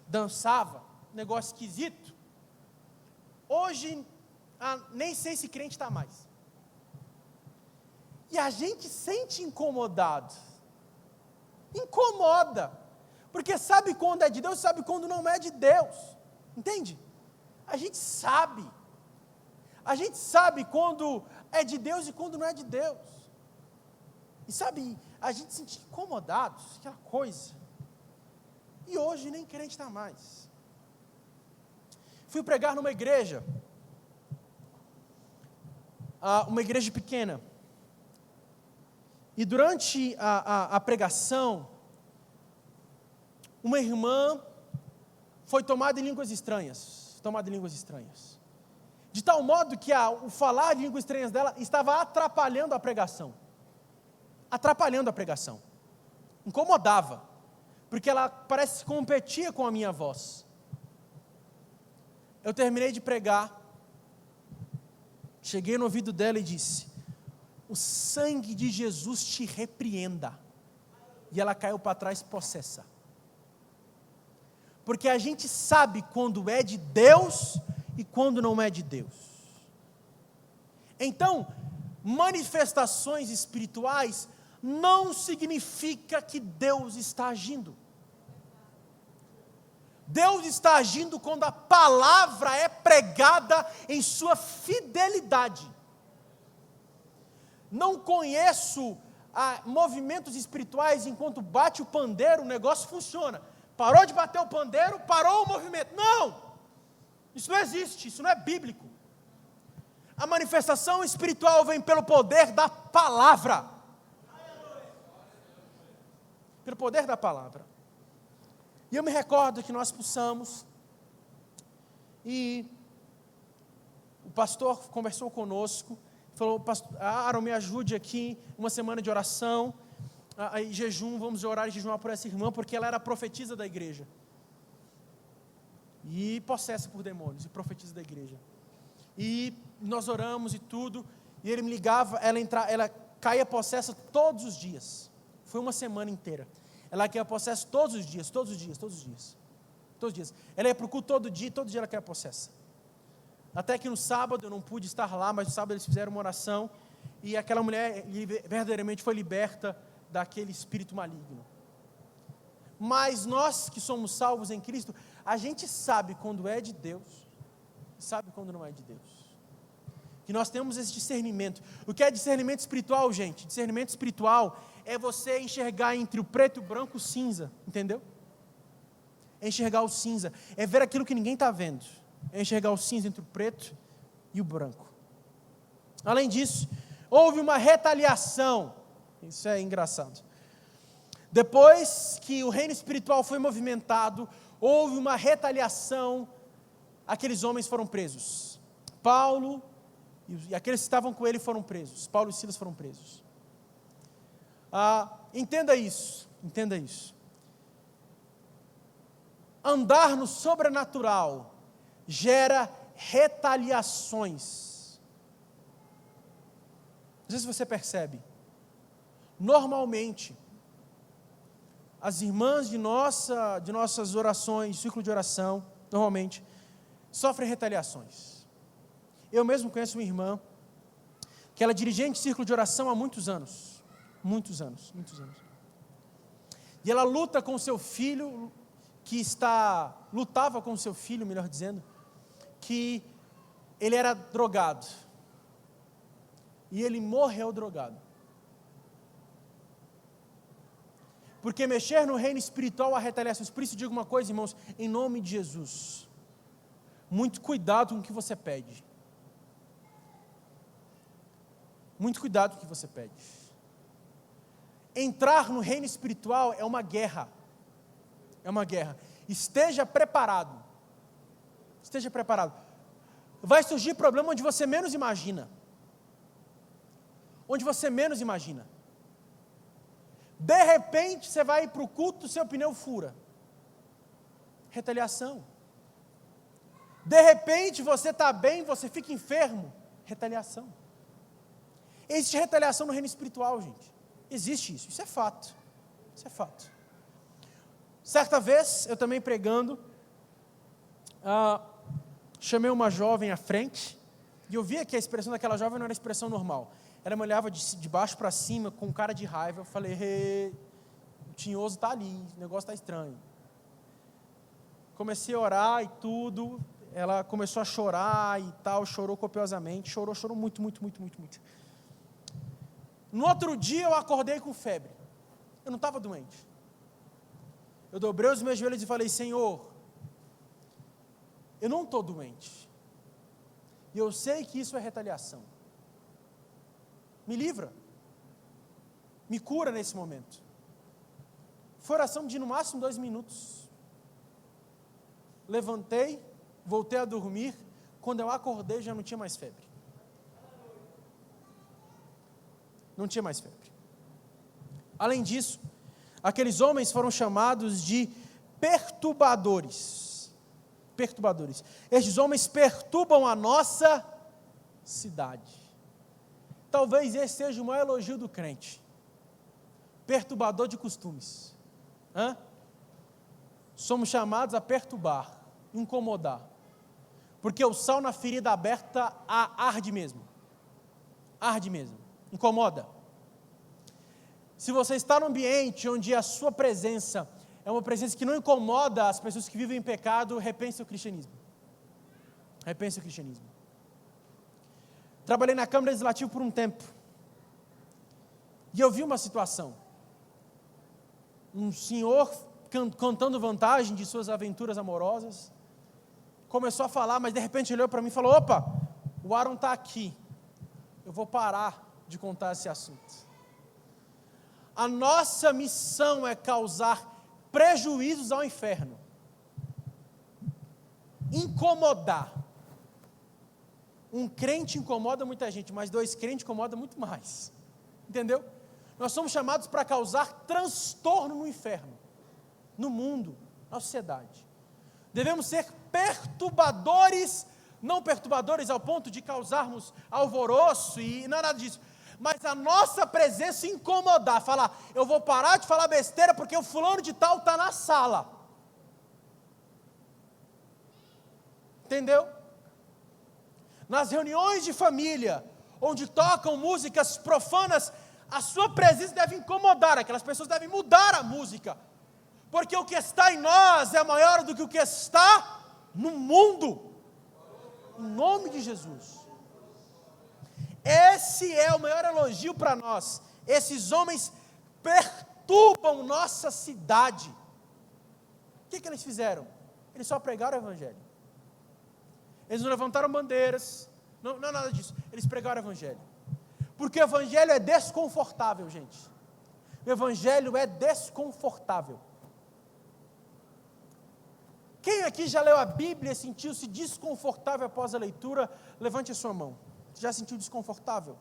dançava, negócio esquisito. Hoje, nem sei se crente está mais. E a gente sente incomodado. Incomoda. Porque sabe quando é de Deus, sabe quando não é de Deus. Entende? A gente sabe. A gente sabe quando é de Deus e quando não é de Deus. E sabe, a gente se sente incomodado, aquela coisa. E hoje nem crente está mais. Fui pregar numa igreja. Uma igreja pequena. E durante a pregação, uma irmã foi tomada em línguas estranhas. De tal modo que o falar de línguas estranhas dela estava atrapalhando a pregação. Incomodava. Porque ela parece que competia com a minha voz. Eu terminei de pregar. Cheguei no ouvido dela e disse: o sangue de Jesus te repreenda. E ela caiu para trás possessa. Porque a gente sabe quando é de Deus e quando não é de Deus. Então, manifestações espirituais não significa que Deus está agindo. Deus está agindo quando a palavra é pregada em sua fidelidade. Não conheço movimentos espirituais enquanto bate o pandeiro, o negócio funciona. Parou de bater o pandeiro, parou o movimento. Não! Isso não existe, isso não é bíblico. A manifestação espiritual vem pelo poder da palavra. Pelo poder da palavra. E eu me recordo que nós pulsamos, e o pastor conversou conosco, falou: pastor Aaron, me ajude aqui, uma semana de oração, em jejum, vamos orar e jejuar por essa irmã, porque ela era profetisa da igreja. E possessa por demônios, e profetiza da igreja. E nós oramos e tudo, e ele me ligava, ela caía possessa todos os dias. Foi uma semana inteira. Ela caía possessa todos os dias. Ela ia para o culto todo dia ela caía possessa. Até que no sábado, eu não pude estar lá, mas no sábado eles fizeram uma oração, e aquela mulher verdadeiramente foi liberta daquele espírito maligno. Mas nós que somos salvos em Cristo, a gente sabe quando é de Deus, sabe quando não é de Deus. Que nós temos esse discernimento. O que é discernimento espiritual, gente? Discernimento espiritual é você enxergar entre o preto, o branco, o cinza, entendeu? É enxergar o cinza, é ver aquilo que ninguém está vendo, é enxergar o cinza entre o preto e o branco. Além disso, houve uma retaliação, isso é engraçado. Depois que o reino espiritual foi movimentado, houve uma retaliação, aqueles homens foram presos. Paulo e aqueles que estavam com ele foram presos. Paulo e Silas foram presos. Entenda isso. Andar no sobrenatural gera retaliações. Não sei se você percebe. Normalmente, as irmãs de nossas orações, círculo de oração, normalmente, sofrem retaliações. Eu mesmo conheço uma irmã, que ela é dirigente de círculo de oração há muitos anos. Muitos anos. E ela luta com o seu filho, lutava com o seu filho, melhor dizendo, que ele era drogado. E ele morreu drogado. Porque mexer no reino espiritual há retaliações. Por isso digo uma coisa, irmãos, em nome de Jesus. Muito cuidado com o que você pede. Muito cuidado com o que você pede. Entrar no reino espiritual é uma guerra. É uma guerra. Esteja preparado. Esteja preparado. Vai surgir problema onde você menos imagina. Onde você menos imagina. De repente, você vai para o culto, seu pneu fura. Retaliação. De repente, você está bem, você fica enfermo. Retaliação. Existe retaliação no reino espiritual, gente. Existe isso é fato. Isso é fato. Certa vez, eu também pregando, chamei uma jovem à frente, e eu via que a expressão daquela jovem não era expressão normal. Ela me olhava de baixo para cima, com cara de raiva. Eu falei, o tinhoso está ali, o negócio está estranho. Comecei a orar e tudo, ela começou a chorar e tal, chorou copiosamente, chorou muito. No outro dia eu acordei com febre, eu não estava doente. Eu dobrei os meus joelhos e falei, Senhor, eu não estou doente, e eu sei que isso é retaliação. Me livra, me cura nesse momento. Foi oração de no máximo 2 minutos. Levantei, voltei a dormir. Quando eu acordei já não tinha mais febre. Não tinha mais febre. Além disso, aqueles homens foram chamados de perturbadores. Perturbadores. Estes homens perturbam a nossa cidade. Talvez esse seja o maior elogio do crente. Perturbador de costumes. Somos chamados a perturbar, incomodar. Porque o sal na ferida aberta arde mesmo. Arde mesmo. Incomoda. Se você está num ambiente onde a sua presença é uma presença que não incomoda as pessoas que vivem em pecado, repense o cristianismo. Repense o cristianismo. Trabalhei na Câmara Legislativa por um tempo. E eu vi uma situação. Um senhor contando vantagem de suas aventuras amorosas. Começou a falar, mas de repente ele olhou para mim e falou, opa, o Aaron está aqui. Eu vou parar de contar esse assunto. A nossa missão é causar prejuízos ao inferno. Incomodar. Um crente incomoda muita gente, mas 2 crentes incomodam muito mais. Entendeu? Nós somos chamados para causar transtorno no inferno, no mundo, na sociedade. Devemos ser perturbadores, não perturbadores ao ponto de causarmos alvoroço e não é nada disso. Mas a nossa presença incomodar, falar, eu vou parar de falar besteira porque o fulano de tal está na sala. Entendeu? Nas reuniões de família, onde tocam músicas profanas, a sua presença deve incomodar, aquelas pessoas devem mudar a música, porque o que está em nós é maior do que o que está no mundo, em nome de Jesus. Esse é o maior elogio para nós. Esses homens perturbam nossa cidade. O que eles fizeram? Eles só pregaram o evangelho. Eles não levantaram bandeiras, não nada disso. Eles pregaram o evangelho. Porque o evangelho é desconfortável, gente. O evangelho é desconfortável. Quem aqui já leu a Bíblia e sentiu-se desconfortável após a leitura? Levante a sua mão. Já sentiu desconfortável?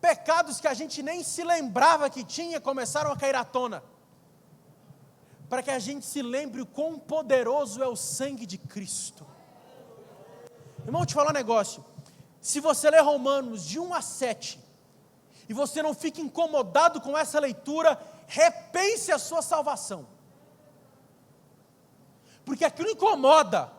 Pecados que a gente nem se lembrava que tinha começaram a cair à tona. Para que a gente se lembre o quão poderoso é o sangue de Cristo. Irmão, vou te falar um negócio. Se você ler Romanos de 1 a 7, e você não fica incomodado com essa leitura, repense a sua salvação. Porque aquilo incomoda.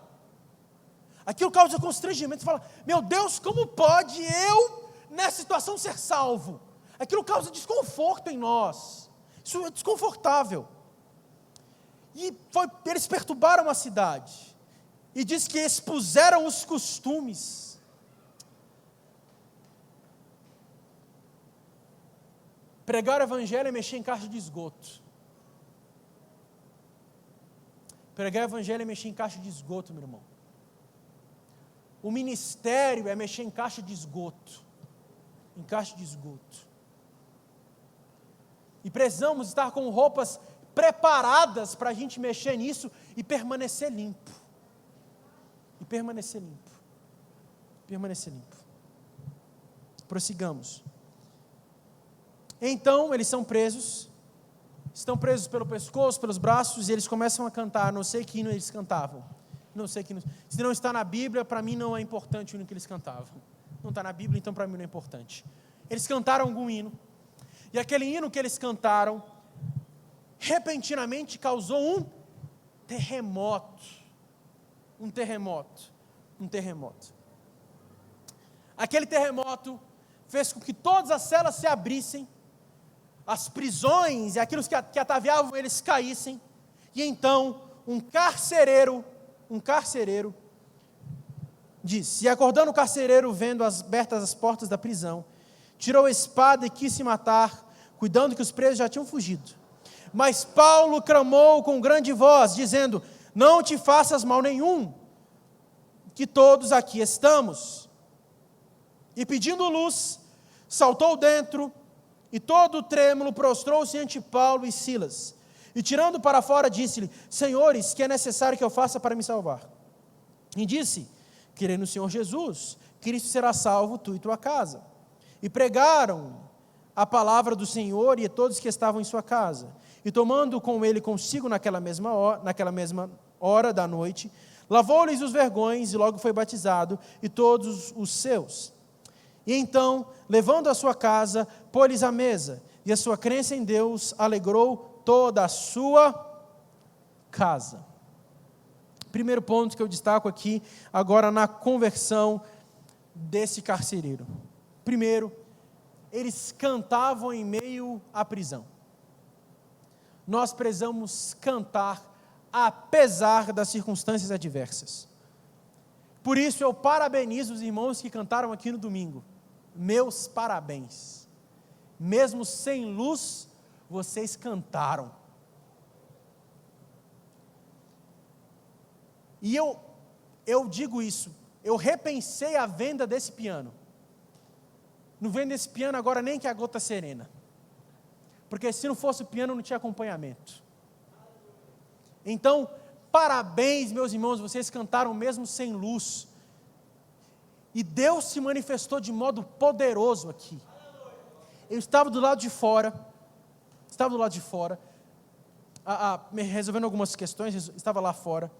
Aquilo causa constrangimento. Você fala, meu Deus, como pode eu, nessa situação, ser salvo? Aquilo causa desconforto em nós. Isso é desconfortável. E eles perturbaram a cidade. E diz que expuseram os costumes. Pregar o evangelho é mexer em caixa de esgoto. Pregar o evangelho é mexer em caixa de esgoto, meu irmão. O ministério é mexer em caixa de esgoto. Em caixa de esgoto. E precisamos estar com roupas preparadas para a gente mexer nisso e permanecer limpo. E permanecer limpo. Permanecer limpo. Prossigamos. Então, eles são presos. Estão presos pelo pescoço, pelos braços, e eles começam a cantar. Não sei que hino eles cantavam. Não sei que hino. Se não está na Bíblia, para mim não é importante o hino que eles cantavam. Não está na Bíblia, então para mim não é importante. Eles cantaram algum hino. E aquele hino que eles cantaram, repentinamente causou um terremoto. Um terremoto. Um terremoto. Aquele terremoto fez com que todas as celas se abrissem, as prisões e aquilo que ataviavam eles caíssem, e então um carcereiro disse, e acordando o carcereiro, vendo abertas as portas da prisão, tirou a espada e quis se matar, cuidando que os presos já tinham fugido. Mas Paulo clamou com grande voz, dizendo, não te faças mal nenhum, que todos aqui estamos. E pedindo luz, saltou dentro, e todo trêmulo prostrou-se ante Paulo e Silas. E tirando para fora, disse-lhe, senhores, que é necessário que eu faça para me salvar? E disse, crê no Senhor Jesus, Cristo será salvo, tu e tua casa. E pregaram a palavra do Senhor e a todos que estavam em sua casa. E tomando com ele consigo naquela mesma hora da noite, lavou-lhes os vergões e logo foi batizado, e todos os seus. E então, levando a sua casa, pôs-lhes a mesa, e a sua crença em Deus alegrou toda a sua casa. Primeiro ponto que eu destaco aqui, agora na conversão desse carcereiro. Primeiro, eles cantavam em meio à prisão. Nós precisamos cantar apesar das circunstâncias adversas. Por isso eu parabenizo os irmãos que cantaram aqui no domingo. Meus parabéns. Mesmo sem luz, vocês cantaram. E eu digo isso, eu repensei a venda desse piano. Não vendo esse piano agora nem que a gota serena. Porque se não fosse o piano, não tinha acompanhamento. Então, parabéns, meus irmãos, vocês cantaram mesmo sem luz. E Deus se manifestou de modo poderoso aqui. Eu estava do lado de fora, resolvendo algumas questões, estava lá fora,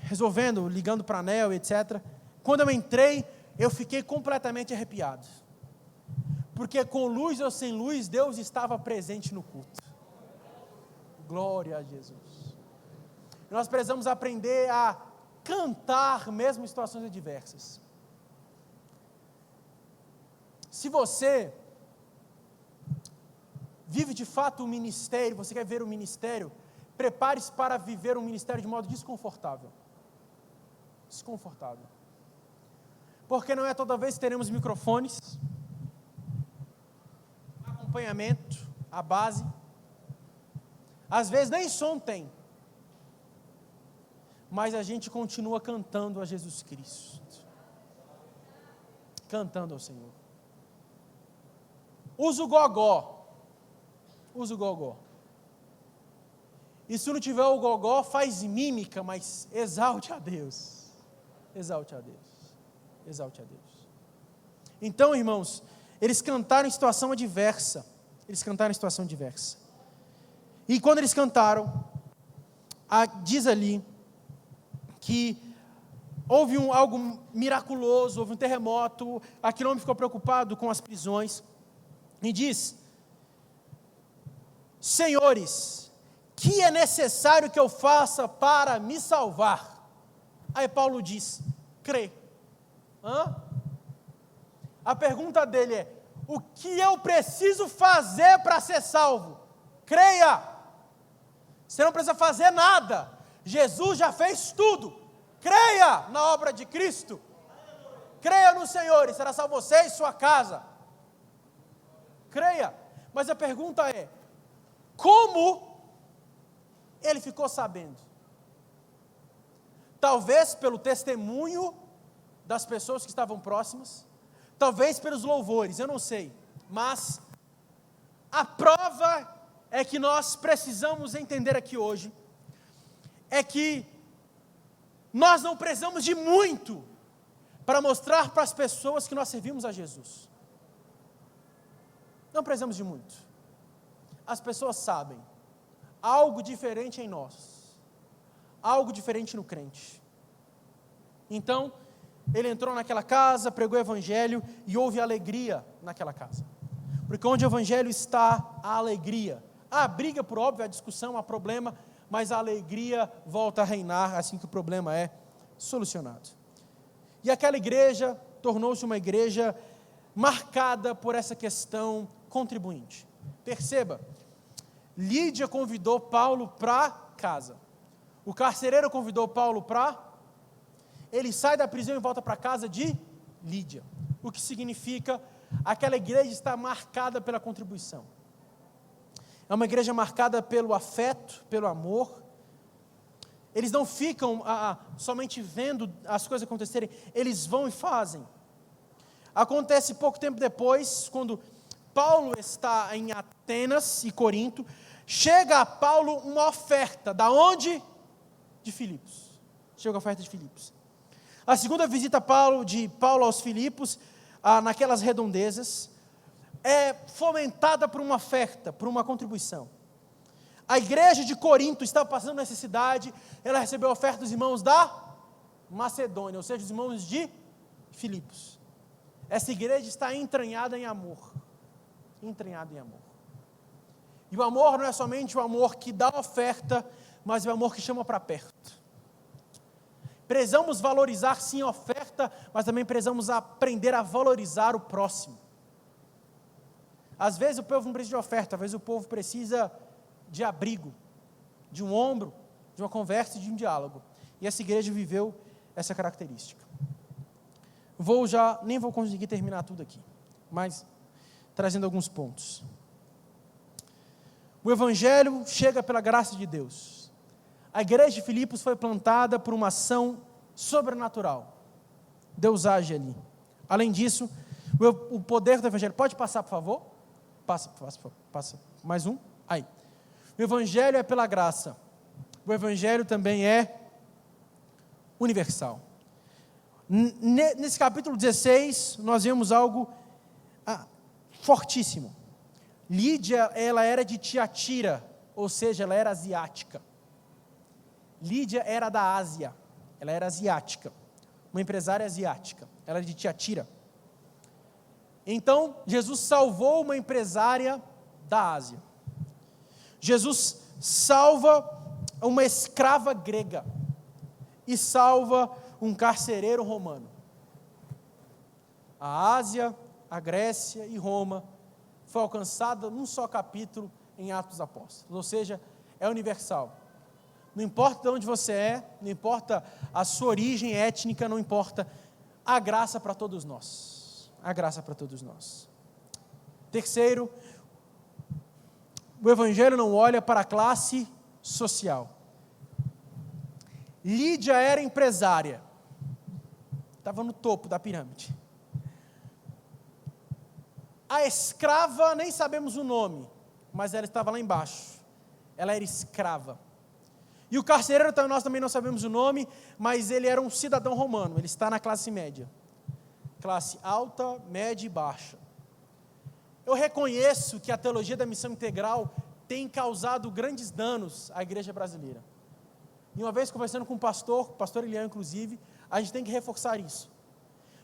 resolvendo, ligando para a ANEEL, etc. Quando eu entrei, eu fiquei completamente arrepiado. Porque com luz ou sem luz, Deus estava presente no culto. Glória a Jesus. Nós precisamos aprender a cantar mesmo em situações adversas. Se você vive de fato o ministério, você quer ver o ministério, prepare-se para viver um ministério de modo desconfortável. Desconfortável. Porque não é toda vez que teremos microfones, acompanhamento, a base. Às vezes nem som tem. Mas a gente continua cantando a Jesus Cristo. Cantando ao Senhor. Usa o gogó. Usa o gogó. E se não tiver o gogó, faz mímica, mas exalte a Deus. Exalte a Deus. Exalte a Deus. Então, irmãos, eles cantaram em situação adversa. Eles cantaram em situação adversa. E quando eles cantaram, diz ali que houve algo miraculoso, houve um terremoto, aquele homem ficou preocupado com as prisões, e diz, senhores, que é necessário que eu faça para me salvar? Aí Paulo diz, crê. A pergunta dele é, o que eu preciso fazer para ser salvo? Creia. Você não precisa fazer nada. Jesus já fez tudo. Creia na obra de Cristo. Creia no Senhor e será salvo você e sua casa. Creia. Mas a pergunta é, como ele ficou sabendo? Talvez pelo testemunho das pessoas que estavam próximas, talvez pelos louvores, eu não sei, mas a prova é que nós precisamos entender aqui hoje, é que nós não precisamos de muito para mostrar para as pessoas que nós servimos a Jesus. Não precisamos de muito. As pessoas sabem algo diferente em nós, algo diferente no crente. Então, ele entrou naquela casa, pregou o evangelho e houve alegria naquela casa. Porque onde o evangelho está, há alegria. Há briga, por óbvio, há discussão, há problema, mas a alegria volta a reinar assim que o problema é solucionado. E aquela igreja tornou-se uma igreja marcada por essa questão contribuinte. Perceba, Lídia convidou Paulo para casa. O carcereiro convidou Paulo para... Ele sai da prisão e volta para a casa de Lídia. O que significa, aquela igreja está marcada pela contribuição. É uma igreja marcada pelo afeto, pelo amor. Eles não ficam somente vendo as coisas acontecerem, eles vão e fazem. Acontece pouco tempo depois, quando Paulo está em Atenas e Corinto, chega a Paulo uma oferta, da onde? De Filipos. Chega a oferta de Filipos. A segunda visita de Paulo aos Filipos, naquelas redondezas, é fomentada por uma oferta, por uma contribuição. A igreja de Corinto estava passando necessidade, ela recebeu a oferta dos irmãos da Macedônia, ou seja, os irmãos de Filipos. Essa igreja está entranhada em amor. Entranhada em amor. E o amor não é somente o amor que dá oferta, mas é o amor que chama para perto. Precisamos valorizar sim a oferta, mas também precisamos aprender a valorizar o próximo. Às vezes o povo não precisa de oferta, às vezes o povo precisa de abrigo, de um ombro, de uma conversa e de um diálogo. E essa igreja viveu essa característica. Nem vou conseguir terminar tudo aqui, mas trazendo alguns pontos. O evangelho chega pela graça de Deus. A igreja de Filipos foi plantada por uma ação sobrenatural. Deus age ali. Além disso, o poder do evangelho, pode passar por favor? Passa, mais um, aí. O evangelho é pela graça, o evangelho também é universal. Nesse capítulo 16, nós vemos algo fortíssimo. Lídia, ela era de Tiatira, ou seja, ela era asiática. Lídia era da Ásia, ela era asiática, uma empresária asiática, ela era de Tiatira. Então, Jesus salvou uma empresária da Ásia. Jesus salva uma escrava grega e salva um carcereiro romano. A Ásia, a Grécia e Roma foi alcançada num só capítulo em Atos dos Apóstolos, ou seja, é universal. Não importa de onde você é, não importa a sua origem étnica, não importa, há graça para todos nós. Há graça para todos nós. Terceiro, o evangelho não olha para a classe social. Lídia era empresária, estava no topo da pirâmide. A escrava, nem sabemos o nome, mas ela estava lá embaixo, ela era escrava. E o carcereiro, nós também não sabemos o nome, mas ele era um cidadão romano, ele está na classe média. Classe alta, média e baixa. Eu reconheço que a teologia da missão integral tem causado grandes danos à igreja brasileira. E uma vez conversando com o pastor Elian inclusive, a gente tem que reforçar isso.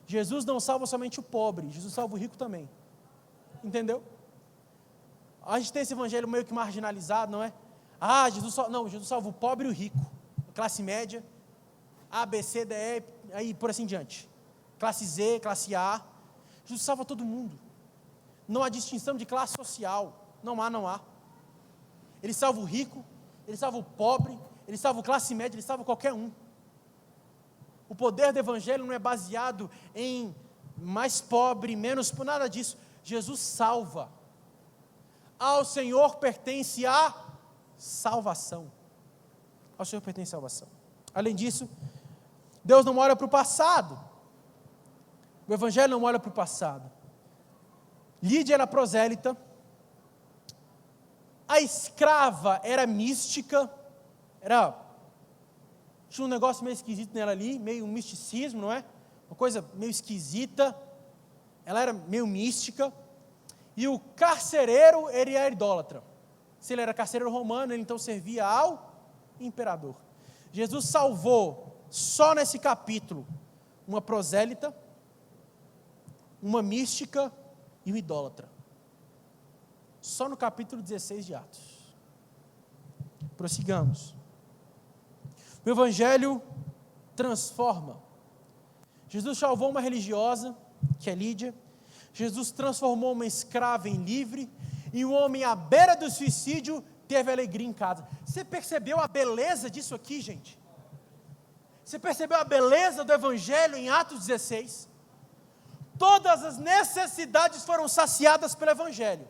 Jesus não salva somente o pobre, Jesus salva o rico também. Entendeu? A gente tem esse evangelho meio que marginalizado, não é? Jesus salva o pobre e o rico, a classe média A, B, C, D, E, aí por assim diante. Classe Z, classe A. Jesus salva todo mundo. Não há distinção de classe social. Não há. Ele salva o rico, ele salva o pobre, ele salva a classe média, ele salva qualquer um. O poder do evangelho não é baseado em mais pobre, menos, por nada disso. Jesus salva. Ao Senhor pertence a salvação. Ao Senhor pertence a salvação. Além disso, Deus não olha para o passado. O evangelho não olha para o passado. Lídia era prosélita. A escrava era mística. Tinha um negócio meio esquisito nela ali, meio um misticismo, não é? Uma coisa meio esquisita. Ela era meio mística. E o carcereiro, ele era idólatra. Se ele era carcereiro romano, ele então servia ao imperador. Jesus salvou, só nesse capítulo, uma prosélita, uma mística e um idólatra. Só no capítulo 16 de Atos. Prossigamos. O evangelho transforma. Jesus salvou uma religiosa, que é Lídia. Jesus transformou uma escrava em livre. E um homem à beira do suicídio teve alegria em casa. Você percebeu a beleza disso aqui, gente? Você percebeu a beleza do evangelho em Atos 16? Todas as necessidades foram saciadas pelo evangelho.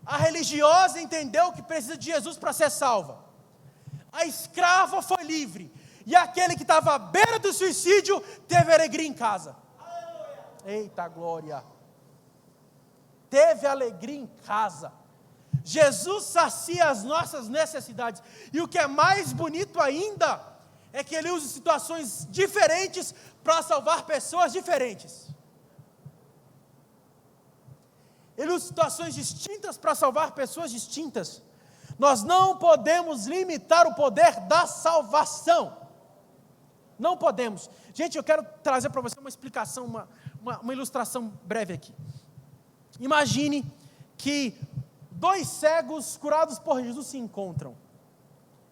A religiosa entendeu que precisa de Jesus para ser salva. A escrava foi livre. E aquele que estava à beira do suicídio teve alegria em casa. Eita glória! Teve alegria em casa. Jesus sacia as nossas necessidades. E o que é mais bonito ainda, é que Ele usa situações diferentes para salvar pessoas diferentes. Ele usa situações distintas para salvar pessoas distintas. Nós não podemos limitar o poder da salvação. Não podemos. Gente, eu quero trazer para você uma explicação, uma ilustração breve aqui. Imagine que dois cegos curados por Jesus se encontram.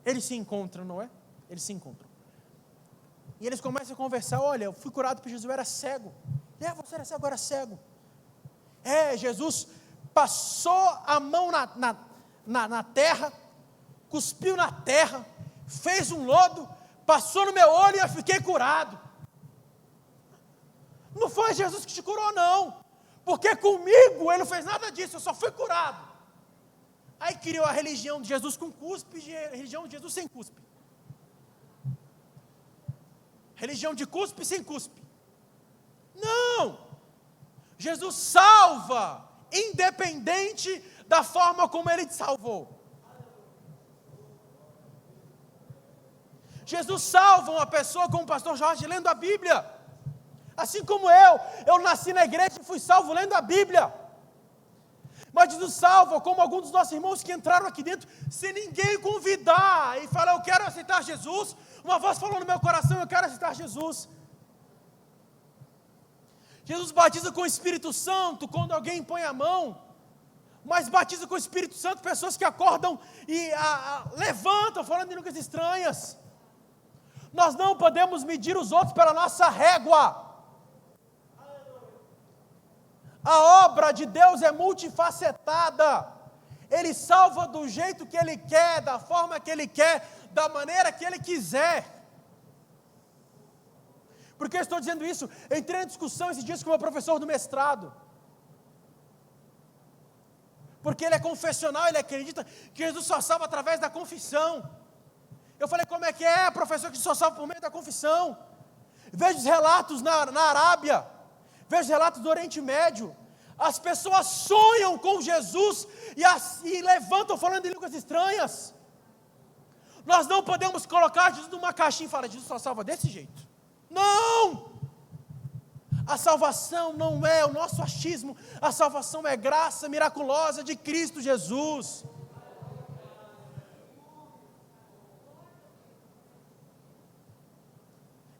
Eles se encontram, não é? Eles se encontram. E eles começam a conversar. Olha, eu fui curado por Jesus, eu era cego. Você era cego, eu era cego. Jesus passou a mão na terra, cuspiu na terra, fez um lodo, passou no meu olho e eu fiquei curado. Não foi Jesus que te curou, não. Porque comigo ele não fez nada disso, eu só fui curado. Aí criou a religião de Jesus com cuspe e a religião de Jesus sem cuspe. Religião de cuspe sem cuspe. Não! Jesus salva, independente da forma como Ele te salvou. Jesus salva uma pessoa como o pastor Jorge lendo a Bíblia. Assim como eu nasci na igreja e fui salvo lendo a Bíblia. Mas Jesus salva, como alguns dos nossos irmãos que entraram aqui dentro, sem ninguém convidar, e falar, eu quero aceitar Jesus. Uma voz falou no meu coração, eu quero aceitar Jesus. Jesus batiza com o Espírito Santo, quando alguém põe a mão, mas batiza com o Espírito Santo pessoas que acordam e levantam, falando em línguas estranhas. Nós não podemos medir os outros pela nossa régua. A obra de Deus é multifacetada. Ele salva do jeito que Ele quer, da forma que Ele quer, da maneira que Ele quiser. Por que eu estou dizendo isso? Eu entrei em discussão esses dias com o meu professor do mestrado. Porque ele é confessional, ele acredita que Jesus só salva através da confissão. Eu falei, como é que é, professor, que só salva por meio da confissão? Vejo os relatos na Arábia, vejo os relatos do Oriente Médio. As pessoas sonham com Jesus e levantam falando em línguas estranhas. Nós não podemos colocar Jesus numa caixinha e falar, Jesus só salva desse jeito. Não! A salvação não é o nosso achismo, a salvação é graça miraculosa de Cristo Jesus.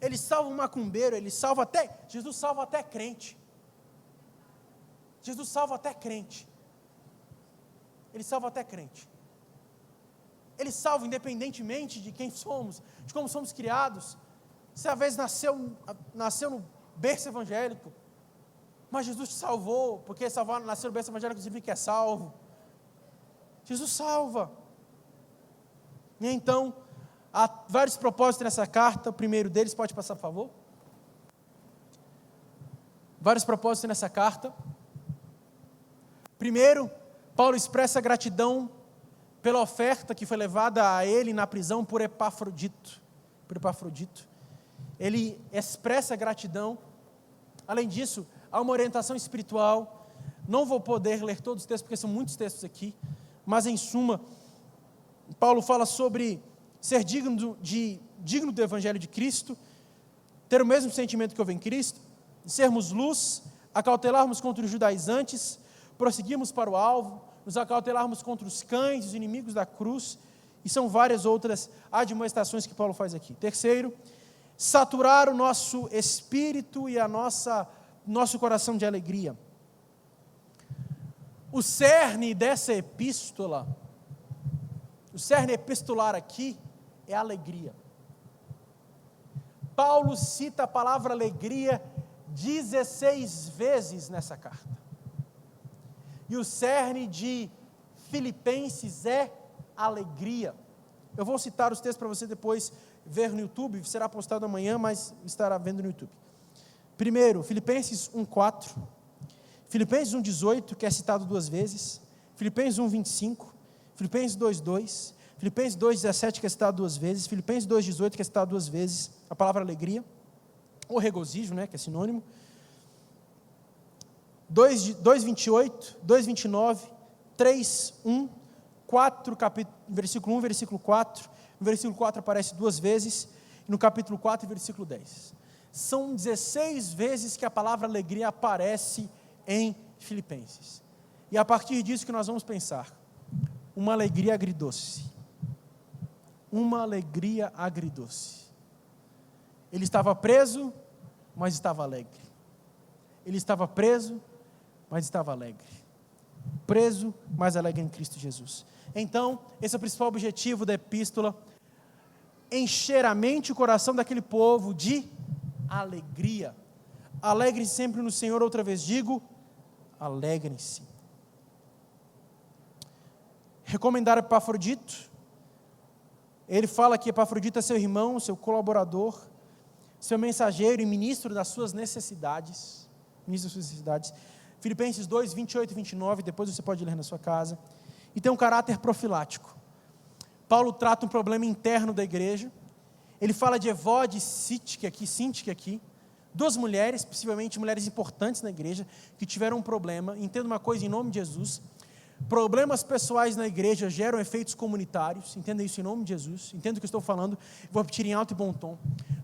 Ele salva um macumbeiro, Jesus salva até crente. Jesus salva até crente. Ele salva até crente. Ele salva independentemente de quem somos, de como somos criados. Você às vezes nasceu no berço evangélico, mas Jesus te salvou, porque nascer no berço evangélico significa que é salvo. Jesus salva. E então, há vários propósitos nessa carta. O primeiro deles, pode passar, por favor? Vários propósitos nessa carta. Primeiro, Paulo expressa gratidão pela oferta que foi levada a ele na prisão por Epafrodito. Ele expressa gratidão. Além disso, há uma orientação espiritual. Não vou poder ler todos os textos, porque são muitos textos aqui, mas em suma, Paulo fala sobre ser digno do Evangelho de Cristo, ter o mesmo sentimento que houve em Cristo, sermos luz, acautelarmos contra os judaizantes, prosseguirmos para o alvo, nos acautelarmos contra os cães, os inimigos da cruz, e são várias outras admoestações que Paulo faz aqui. Terceiro, saturar o nosso espírito e nosso coração de alegria. O cerne dessa epístola, o cerne epistolar aqui é alegria. Paulo cita a palavra alegria 16 vezes nessa carta. E o cerne de Filipenses é alegria. Eu vou citar os textos para você depois ver no YouTube, será postado amanhã, mas estará vendo no YouTube. Primeiro, Filipenses 1:4, Filipenses 1:18, que é citado 2 vezes, Filipenses 1:25, Filipenses 2:2, Filipenses 2:17, que é citado 2 vezes, Filipenses 2:18, que é citado 2 vezes, a palavra alegria, ou regozijo, que é sinônimo, 2:28, 2:29, 3:1, 4, versículo 1, versículo 4, no versículo 4 aparece 2 vezes, e no capítulo 4, versículo 10. São 16 vezes que a palavra alegria aparece em Filipenses. E a partir disso que nós vamos pensar, uma alegria agridoce. Uma alegria agridoce. Ele estava preso, mas estava alegre. Ele estava preso, mas estava alegre. Preso, mas alegre em Cristo Jesus. Então, esse é o principal objetivo da epístola: encher a mente e o coração daquele povo de alegria. Alegre-se sempre no Senhor, outra vez digo, alegrem-se. Recomendar Epafrodito. Ele fala que Epafrodito é seu irmão, seu colaborador, seu mensageiro e ministro das suas necessidades. Filipenses 2, 28 e 29, depois você pode ler na sua casa. E tem um caráter profilático. Paulo trata um problema interno da igreja. Ele fala de Evode e Sintique aqui, 2 mulheres, possivelmente mulheres importantes na igreja, que tiveram um problema. Entenda uma coisa em nome de Jesus: problemas pessoais na igreja geram efeitos comunitários. Entenda isso em nome de Jesus. Entenda o que eu estou falando. Vou repetir em alto e bom tom.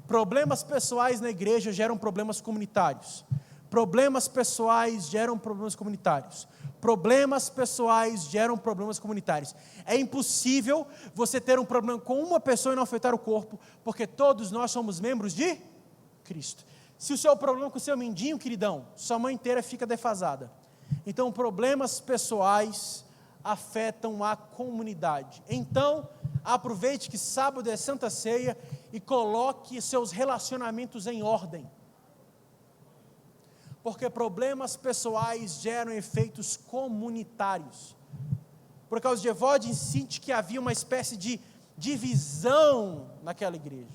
Problemas pessoais na igreja geram problemas comunitários. Problemas pessoais geram problemas comunitários. Problemas pessoais geram problemas comunitários. É impossível você ter um problema com uma pessoa e não afetar o corpo, porque todos nós somos membros de Cristo. Se o seu problema é com o seu mindinho, queridão, sua mãe inteira fica defasada. Então, problemas pessoais afetam a comunidade. Então, aproveite que sábado é Santa Ceia e coloque seus relacionamentos em ordem. Porque problemas pessoais geram efeitos comunitários. Por causa de Evode e Sintique, que havia uma espécie de divisão naquela igreja.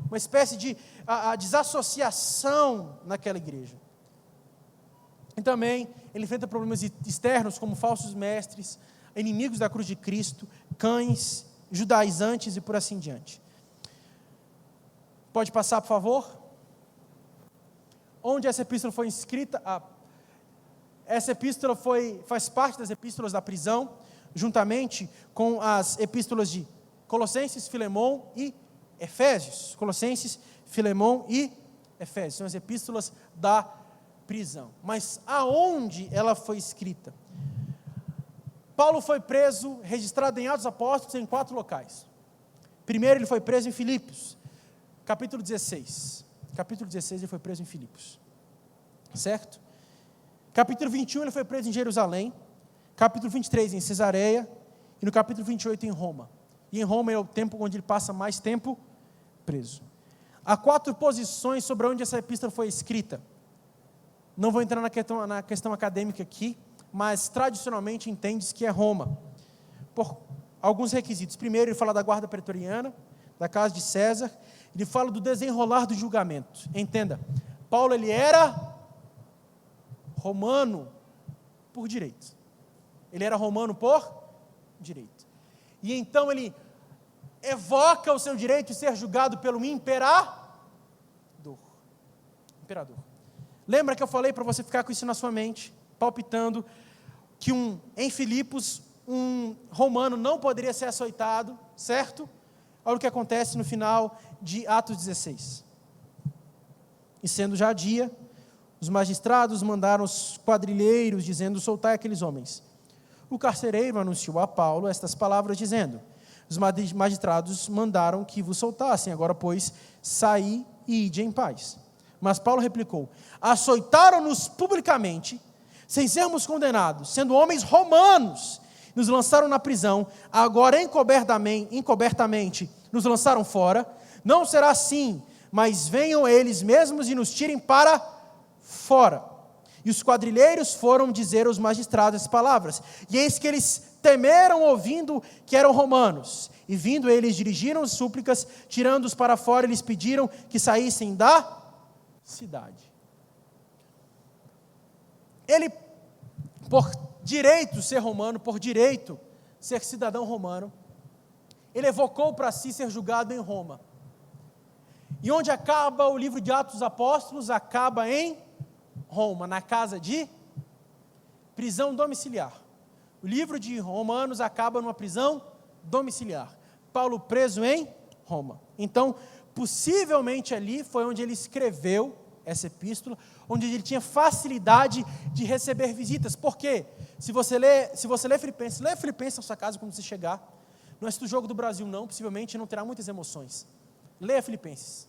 Uma espécie de desassociação naquela igreja. E também ele enfrenta problemas externos, como falsos mestres, inimigos da cruz de Cristo, cães, judaizantes e por assim diante. Pode passar, por favor? Onde essa epístola foi escrita? Essa epístola faz parte das epístolas da prisão, juntamente com as epístolas de Colossenses, Filemão e Efésios. Colossenses, Filemão e Efésios. São as epístolas da prisão. Mas aonde ela foi escrita? Paulo foi preso, registrado em Atos dos Apóstolos, em 4 locais. Primeiro, ele foi preso em Filipos, capítulo 16. Capítulo 16, ele foi preso em Filipos. Certo? Capítulo 21, ele foi preso em Jerusalém. Capítulo 23, em Cesareia. E no capítulo 28, em Roma. E em Roma é o tempo onde ele passa mais tempo preso. Há 4 posições sobre onde essa epístola foi escrita. Não vou entrar na questão acadêmica aqui, mas tradicionalmente entende-se que é Roma, por alguns requisitos. Primeiro, ele fala da guarda pretoriana, da casa de César. Ele fala do desenrolar do julgamento. Entenda, Paulo ele era romano por direito. Ele era romano por direito. E então ele evoca o seu direito de ser julgado pelo imperador. Lembra que eu falei para você ficar com isso na sua mente, palpitando, que em Filipos, um romano não poderia ser açoitado, certo? Olha o que acontece no final de Atos 16. E sendo já dia, os magistrados mandaram os quadrilheiros, dizendo: soltai aqueles homens. O carcereiro anunciou a Paulo estas palavras, dizendo: os magistrados mandaram que vos soltassem, agora, pois, saí e ide em paz. Mas Paulo replicou: açoitaram-nos publicamente, sem sermos condenados, sendo homens romanos, nos lançaram na prisão, agora encobertamente nos lançaram fora. Não será assim, mas venham eles mesmos e nos tirem para fora. E os quadrilheiros foram dizer aos magistrados as palavras, e eis que eles temeram ouvindo que eram romanos, e vindo eles dirigiram súplicas, tirando-os para fora, eles pediram que saíssem da cidade. Ele, por direito ser romano, por direito ser cidadão romano, ele evocou para si ser julgado em Roma. E onde acaba o livro de Atos dos Apóstolos? Acaba em Roma, na casa de prisão domiciliar. O livro de Romanos acaba numa prisão domiciliar. Paulo preso em Roma. Então, possivelmente ali foi onde ele escreveu essa epístola, onde ele tinha facilidade de receber visitas. Por quê? Se você lê Filipenses, lê Filipenses na sua casa quando você chegar. Não é do Jogo do Brasil não, possivelmente não terá muitas emoções. Leia Filipenses.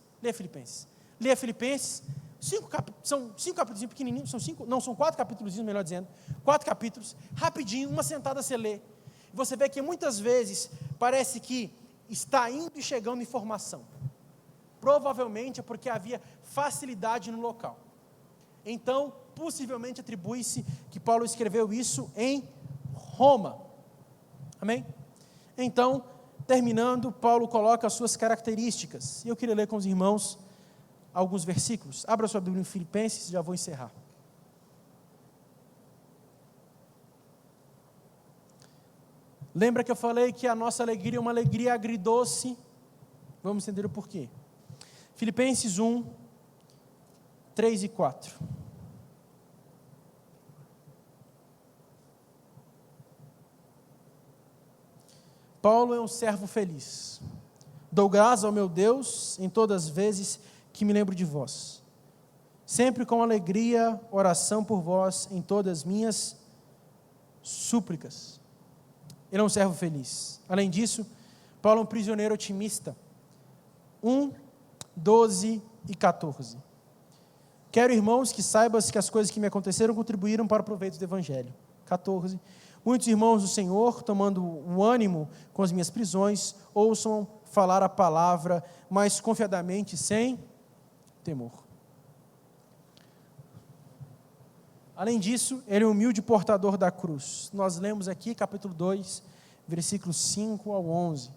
São 5 capítulos pequenininhos, são 4 capítulos, melhor dizendo. 4 capítulos, rapidinho, uma sentada você lê. E você vê que muitas vezes parece que está indo e chegando informação. Provavelmente é porque havia facilidade no local. Então, possivelmente atribui-se que Paulo escreveu isso em Roma. Amém? Então, terminando, Paulo coloca as suas características. E eu queria ler com os irmãos alguns versículos. Abra sua Bíblia em Filipenses, já vou encerrar. Lembra que eu falei que a nossa alegria é uma alegria agridoce? Vamos entender o porquê. Filipenses 1, 3 e 4. Paulo é um servo feliz. Dou graças ao meu Deus em todas as vezes que me lembro de vós. Sempre com alegria, oração por vós em todas as minhas súplicas. Ele é um servo feliz. Além disso, Paulo é um prisioneiro otimista. 1, 12 e 14. Quero, irmãos, que saibas que as coisas que me aconteceram contribuíram para o proveito do Evangelho. 14. Muitos irmãos do Senhor, tomando o ânimo com as minhas prisões, ouçam falar a palavra, mas confiadamente, sem temor. Além disso, ele é um humilde portador da cruz. Nós lemos aqui, capítulo 2, versículos 5 ao 11.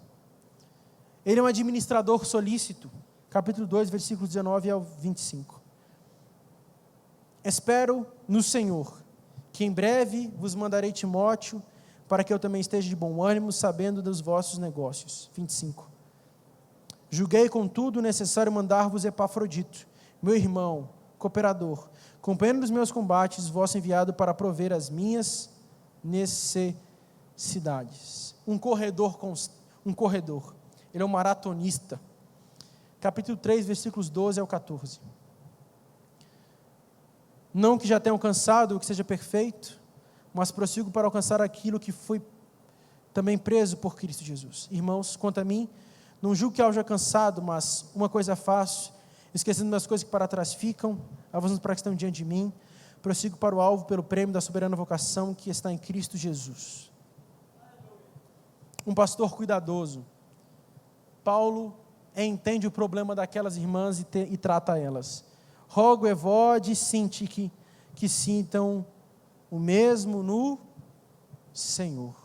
Ele é um administrador solícito, capítulo 2, versículos 19 ao 25. Espero no Senhor, que em breve vos mandarei Timóteo, para que eu também esteja de bom ânimo, sabendo dos vossos negócios. 25. Julguei, contudo, necessário mandar-vos Epafrodito, meu irmão, cooperador, companheiro dos meus combates, vosso enviado para prover as minhas necessidades. Um corredor. Ele é um maratonista. Capítulo 3, versículos 12 ao 14. Não que já tenha alcançado o que seja perfeito, mas prossigo para alcançar aquilo que foi também preso por Cristo Jesus. Irmãos, quanto a mim, não julgo que haja alcançado, mas uma coisa faço, esquecendo das coisas que para trás ficam, avançando para que estão diante de mim, prossigo para o alvo pelo prêmio da soberana vocação que está em Cristo Jesus. Um pastor cuidadoso. Paulo entende o problema daquelas irmãs e trata elas. Rogo, Evode e Sintique que sintam o mesmo no Senhor.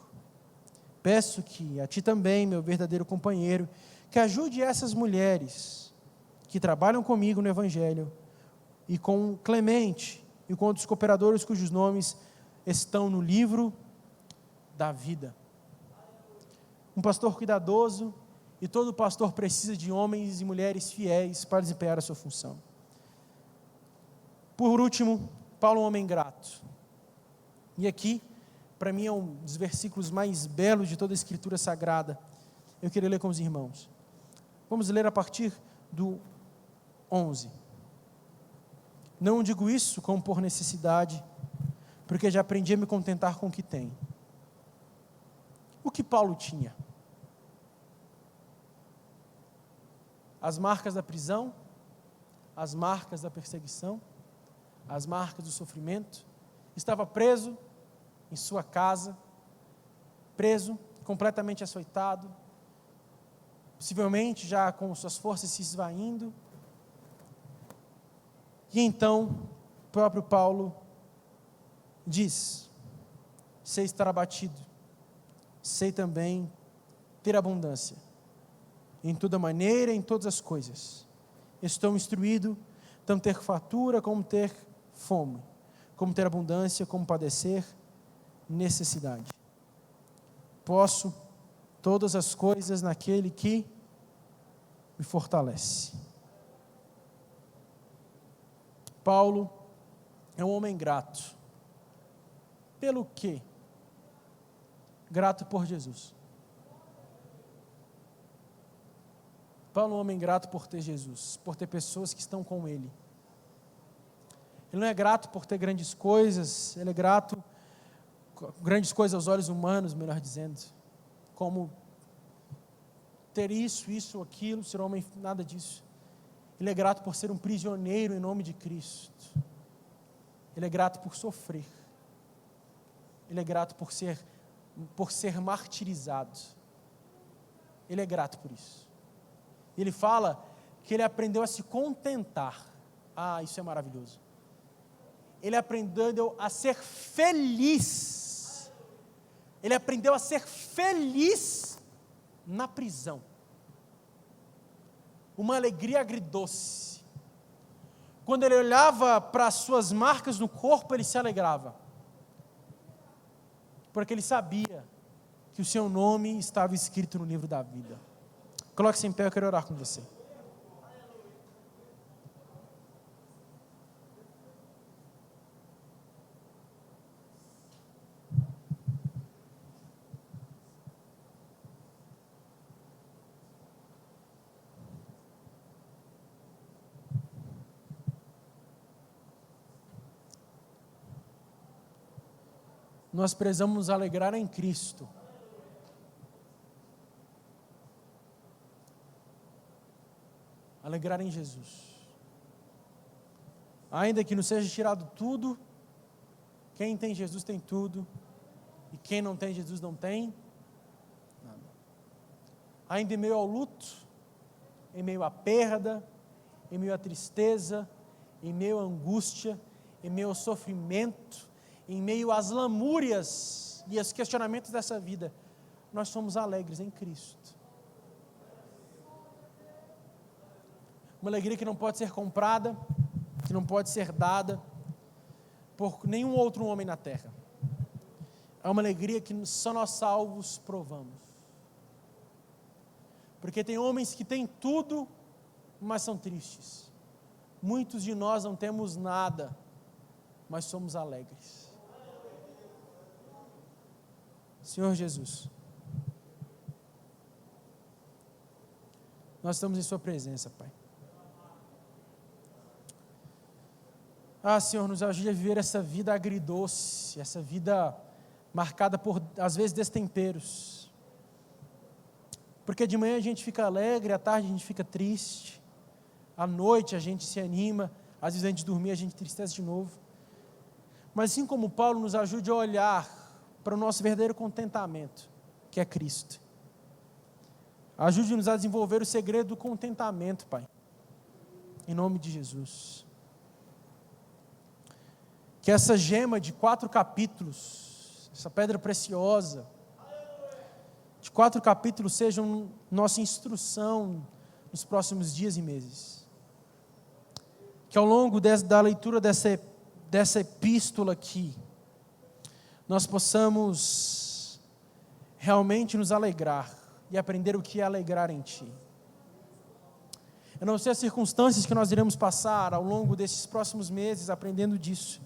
Peço que a ti também, meu verdadeiro companheiro, que ajude essas mulheres que trabalham comigo no Evangelho, e com Clemente, e com outros cooperadores cujos nomes estão no livro da vida. Um pastor cuidadoso, e todo pastor precisa de homens e mulheres fiéis para desempenhar a sua função. Por último, Paulo é um homem grato. E aqui, para mim, é um dos versículos mais belos de toda a Escritura Sagrada. Eu queria ler com os irmãos. Vamos ler a partir do 11. Não digo isso como por necessidade, porque já aprendi a me contentar com o que tenho. O que Paulo tinha? As marcas da prisão, as marcas da perseguição, as marcas do sofrimento. Estava preso em sua casa, preso, completamente açoitado, possivelmente já com suas forças se esvaindo. E então, o próprio Paulo diz: sei estar abatido, sei também ter abundância, em toda maneira, em todas as coisas. Estou instruído, tanto ter fartura como ter fome, como ter abundância, como padecer necessidade. Posso todas as coisas naquele que me fortalece. Paulo é um homem grato. Pelo quê? Grato por Jesus. Paulo é um homem grato por ter Jesus, por ter pessoas que estão com Ele. Ele não é grato por ter grandes coisas, ele é grato, grandes coisas aos olhos humanos, melhor dizendo, como ter isso, aquilo, ser homem, nada disso. Ele é grato por ser um prisioneiro em nome de Cristo. Ele é grato por sofrer. Ele é grato por ser martirizado. Ele é grato por isso. Ele fala que ele aprendeu a se contentar. Ah, isso é maravilhoso. Ele aprendeu a ser feliz. Ele aprendeu a ser feliz na prisão. Uma alegria agridoce. Quando ele olhava para as suas marcas no corpo, ele se alegrava. Porque ele sabia que o seu nome estava escrito no livro da vida. Coloque-se em pé, eu quero orar com você. Nós precisamos nos alegrar em Cristo. Alegrar em Jesus. Ainda que nos seja tirado tudo, quem tem Jesus tem tudo, e quem não tem Jesus não tem nada. Ainda em meio ao luto, em meio à perda, em meio à tristeza, em meio à angústia, em meio ao sofrimento, em meio às lamúrias e aos questionamentos dessa vida, nós somos alegres em Cristo. Uma alegria que não pode ser comprada, que não pode ser dada por nenhum outro homem na terra. É uma alegria que só nós salvos provamos. Porque tem homens que têm tudo, mas são tristes. Muitos de nós não temos nada, mas somos alegres. Senhor Jesus, nós estamos em sua presença, Pai. Ah, Senhor, nos ajude a viver essa vida agridoce, essa vida marcada por, às vezes, destemperos. Porque de manhã a gente fica alegre, à tarde a gente fica triste, à noite a gente se anima, às vezes antes de dormir a gente entristece de novo. Mas assim como Paulo, nos ajude a olhar para o nosso verdadeiro contentamento, que é Cristo. Ajude-nos a desenvolver o segredo do contentamento, Pai. Em nome de Jesus. Que essa gema de 4 capítulos, essa pedra preciosa, de 4 capítulos sejam nossa instrução nos próximos dias e meses. Que ao longo da leitura dessa epístola aqui, nós possamos realmente nos alegrar e aprender o que é alegrar em Ti. Eu não sei as circunstâncias que nós iremos passar ao longo desses próximos meses aprendendo disso,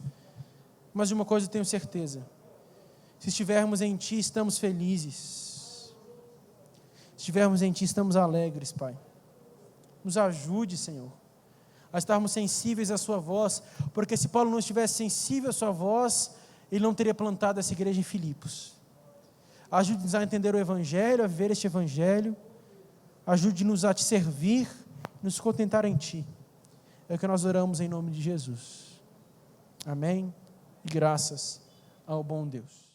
mas de uma coisa eu tenho certeza: se estivermos em Ti, estamos felizes. Se estivermos em Ti, estamos alegres, Pai. Nos ajude, Senhor, a estarmos sensíveis à Sua voz, porque se Paulo não estivesse sensível à Sua voz, ele não teria plantado essa igreja em Filipos. Ajude-nos a entender o Evangelho, a viver este Evangelho. Ajude-nos a Te servir, nos contentar em Ti. É o que nós oramos em nome de Jesus. Amém? E graças ao bom Deus.